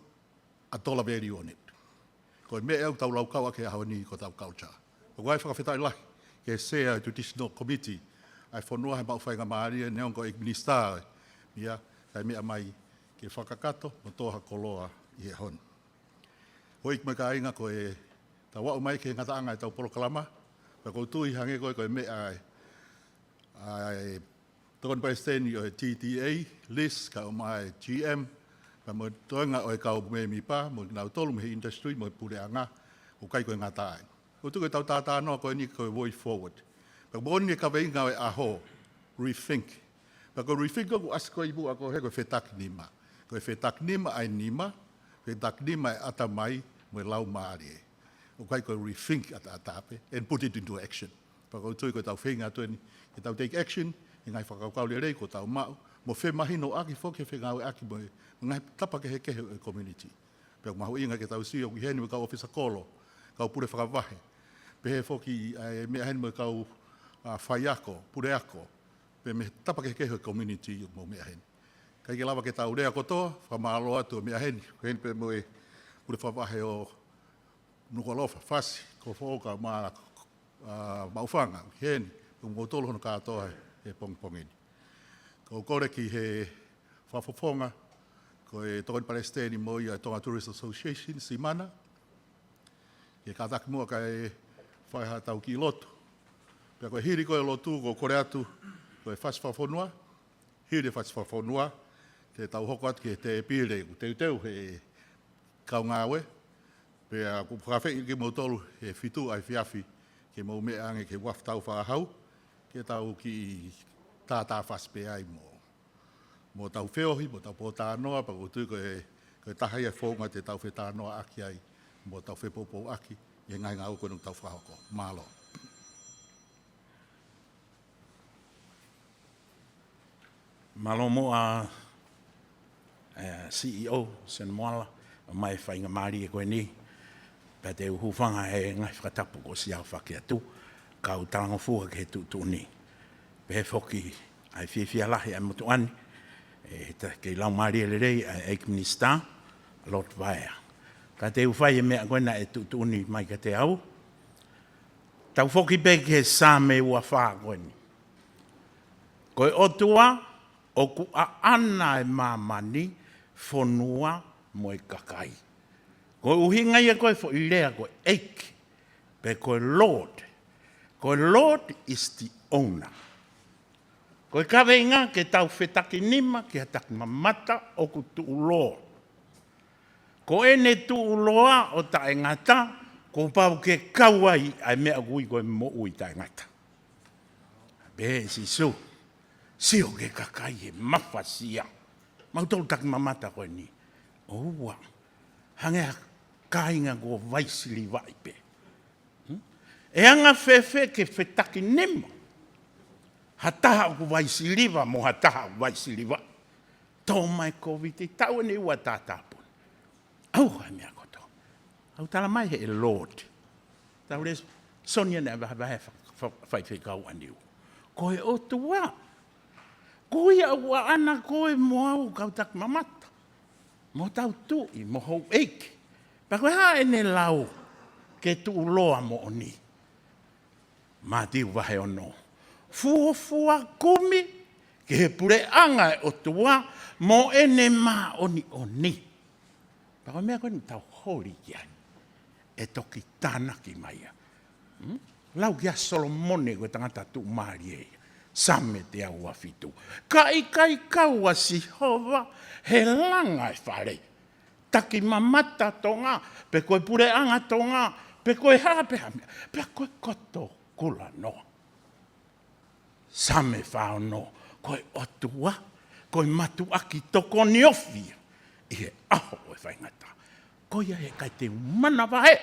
a dollar value on it. Koe me au tau lau kaua ke ahau ni ko tau culture. Ko wai whakawhetai lahi, ke sea traditional committee, ai whanua he mau whainga maaria, neon ko ek minister, mia, kai mea mai ke whakakato, mo toha koloa i he hon. Hoi mai ka inga koe, ta wau mai ke ngataanga e tau porokalama, pa kou tui hange koe mea ai Tokon Paisteni o TTA, Liz, ka o mai GM, pa mo toenga o e kau me mi pa, mo nau tolu me industry, mo pure anga, o kai koe ngatai. O tu koe tau tātā noa koe ni koe way forward. Pa moni e ka veinga o e aho, rethink. Pa koe rethink o as koe ibu ako he koe FETAKINIMA. Koe FETAKINIMA ai nima, FETAKINIMA e ata mai, mo e lau maari e. O kai koe rethink ata atape, and put it into action. Pa koe tui koe tau whenga tueni, ke tau take action, e ngai whakaukau le rei ko tau mau, mo whe mahi no aki whoke whengawe aki mo e, ngai tapa ke he kehe o e community. Pea mahu inga ke tau si o ki heni mo kau ofisa kolo, kau pure whakavahe. Pe he whoki mea heni mo kau whai ako, pure ako, pe me tapa ke he kehe o e community mo mea heni. Kai ke lawa ke tau rea kotoa, whamalo atu o mea heni, ko heni pe mo e pure whavahe o nukolofa, fasi, ko whoka maufanga, heni, ko ngotolo hono kātoa he pongpongini. Ko kore ki he whafofonga, ko e Tokon Paisteni mo i a Tonga Tourist Association, Simana. Ke kātaki mua ka e whaiha tau ki lotu. Pea koe hiri koe lotu, ko kore atu, ko e whaswhafonua, hiri whaswhafonua, te tau hoko atu ki te pire, ku teu he kaungawe, pea ku whakawheki ki mo tolu he fitu ai whiawhi, ke mo mea ange ke waf tau whahau, ke tau ki tātā whaspe ai mo tau wheohi, mo tau pōtānoa, pa kutui koe tahai e whonga te tau whetānoa aki ai, mo tau whepopo aki, e ngai ngau koe nung tau whahoko. Mālo. Malo mo a CEO, Sen Moala, mai whainga maari e koe ni, pa te uhufanga e ngai whakatapu ko si au whake atu, kau talango fuha ke tu ni. Pe whoki ai whiawhia lahi ai motu ani, kei lau maari e le rei ai eik minister, lot vaea. Ka te uwhai e mea koe na e tu ni mai ka te au, tau whoki pe ke sā me ua whaa koe ni. Koe otua, o ku a ana e mamani, whonua mo e kakai. Koe uhinga ia koe fo i lea koe eik, pe koe Lord. Koe Lord is the owner. Koe kawe inga ke tau FETAKINIMA ke TAKIMAMATA o ku tu ULOA. Ko ene tu ULOA o ta engata, ko pau ke kauai ai mea gui koe mo ui ta engata. Be si su. Sio ke kakai e mawhasia. Mautolu TAKIMAMATA koe ni. Oua. Hangea kainga ko vaisili vaipe. E anga whewhe ke FETAKINIMA. Hataha ku vaisiliva mo hataha ku vaisiliva. Tō mai COVID i tau ni ua tātāpun. Au hai mea koto. Au tala mai he e Lord. Tau res sonia ne vahe whaiwhikau aniu. Koe o tua. Koe au ana koe mo au kau TAKIMAMATA. Mo tau tui, mo hou eike. Pa koe ha ene lau ke tu uloa mo oni. Mātiu vahe ono. Fuafua kumi ke he pure anga e o tua mo ene mā oni oni. Pa koe mea koe ni tau hori kiai. E toki tānaki mai. Lau kia Solomone koe tangata tu maari e. Same te au a fitu. Kai kaua si hova he langa e whare. TAKIMAMATA tonga, pe koe pure anga tonga, pe koe hape hamea, pe koe koto kula noa. Same whaono, koe otua, koe matu aki toko ni ofi, i he aho e whaingata. Koia he kai te mana wahe,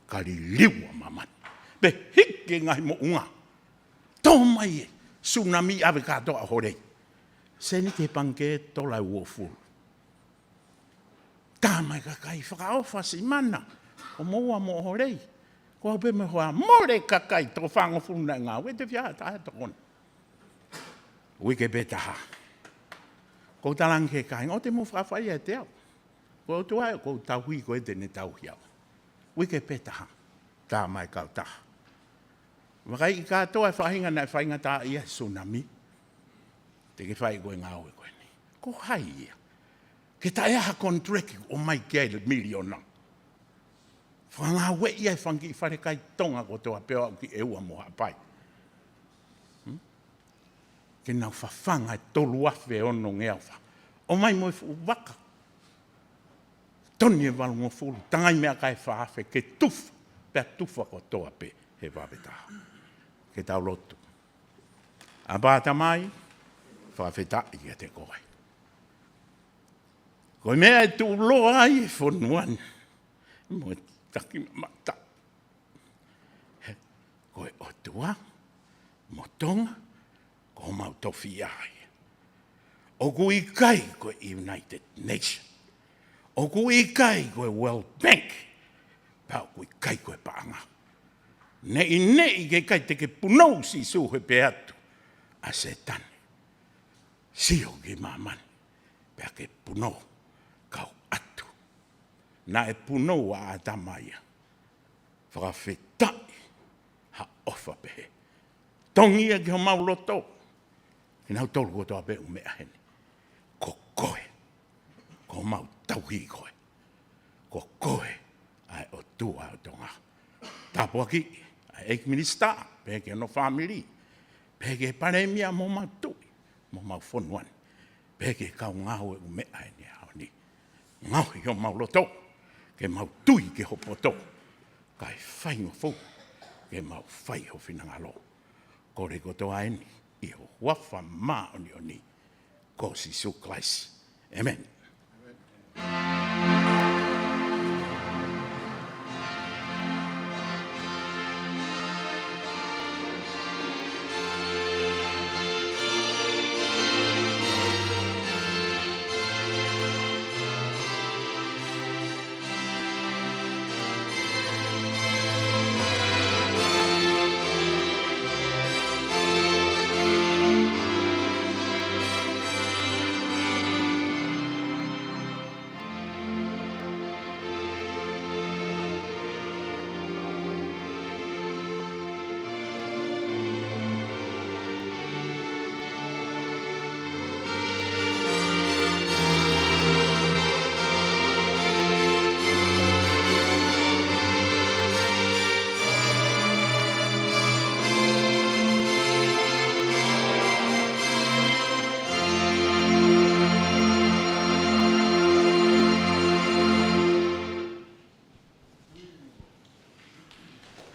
kari liua mamani. Be hike ngai mo unga. Tō mai e, tsunami ave katoa horei. Seni te panke tola uofuru. Tā mai ka kai whakaofa si mana, o moa mo horei. Ko be me hoa more ka kai tō whangofuru na ngā, we te whia tae tokona. Wike betaha. Ko talang ke kai, o te mo whawhai e te au. Ko tua e ko tau hui ko e te ne tau hiau. Wike betaha. Tā mai kau taha. Wakai i katoa e whahinga na e whahinga tā ia tsunami. Te ke whai koe ngā oe koe ni. Ko hai ia. Ke ta eha kontreki o mai kei miliona. Whanga we ia e whangi i whare kai tonga ko toa peo au ki e ua moha pai. Ke nau whawhanga e tolu awhe ono ngea wha. O mai mo e fu waka. Toni e walungo fulu. Tangai mea kai whaafe ke tufa. Pea tufa ko toa pe he wawetaha. Ke tau lotu. A bāta mai, whawhetai ia te koe. Koe mea e tu uloa ai e whonuan. Mo e takimamata. Koe otua, mo Tonga, ko mau tofi ai. O ku i kai koe United Nations. O ku i kai koe World Bank. Pau ku i kai koe paanga. Nei ke kai te ke punou si suhe pe atu. A se tane. Sio ki mamani. Pea ke punou. Kau atu. Na e punou a atamaia. Whakawhetai. Ha ofa pehe. Tongia ki ho mauloto. Ki nau tolu ko toa pe umea hene. Ko koe. Ko mau tauhi koe. Ko koe. Ai o tua o tonga. Tapua ki. Ai ek minister. Peke no family. Peke paremia mo matui. Mo mau fonuan. Peke kau ngau e umea hene. Ngau i o mauloto. Ke mau tui ke hopoto. Kai whai ngofu. Ke mau whai ho whinangalo. Kore kotoa eni. I ho wafa maa oni oni. Ko si su klaisi. Amen.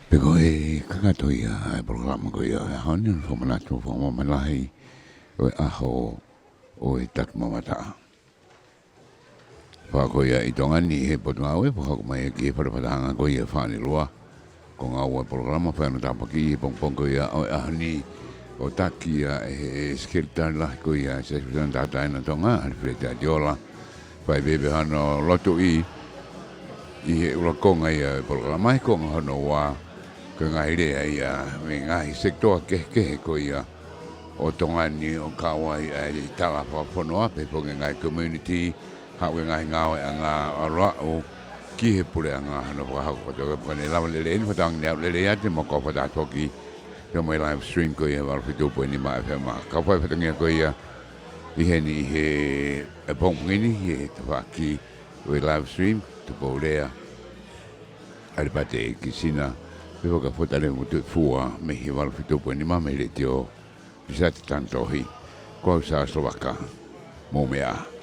Peko e kakato ia e programa ko ia e honi no whamanatu whamamalahi o e aho o e TAKIMAMATA. Whako ia i tongani he potunga oe, whako mai e ki e wharapatanga ko ia whanelua. Ko ngā ua programa whanu tapaki i pongpongo ia o e ahoni o taki ia e skilta lahi ko ia se susan tataina tonga alifreta diola. Whai bebe hano loto i he ulakonga ia e programa i konga hano wa ko ngai rea ia me ngai sectoral ke ko ia o tongani o kawai ai tala pa fonoa pe po ngai community ha we ngai ngau nga ara o ki he pule nga no ha ko to ko ne la le le ni fatang le ya te mo ko fa da toki pe mo live stream ko ia val fitu po ni ma fa ma ka fa fatang ko ia i he ni he e pong ni he to ki we live stream to po rea ai pate ki sina Peo ka fotale mo te fua me hi wal fitu po ni mama le tio. Bisa te tanto hi. Ko sa Slovaka. Mo mea.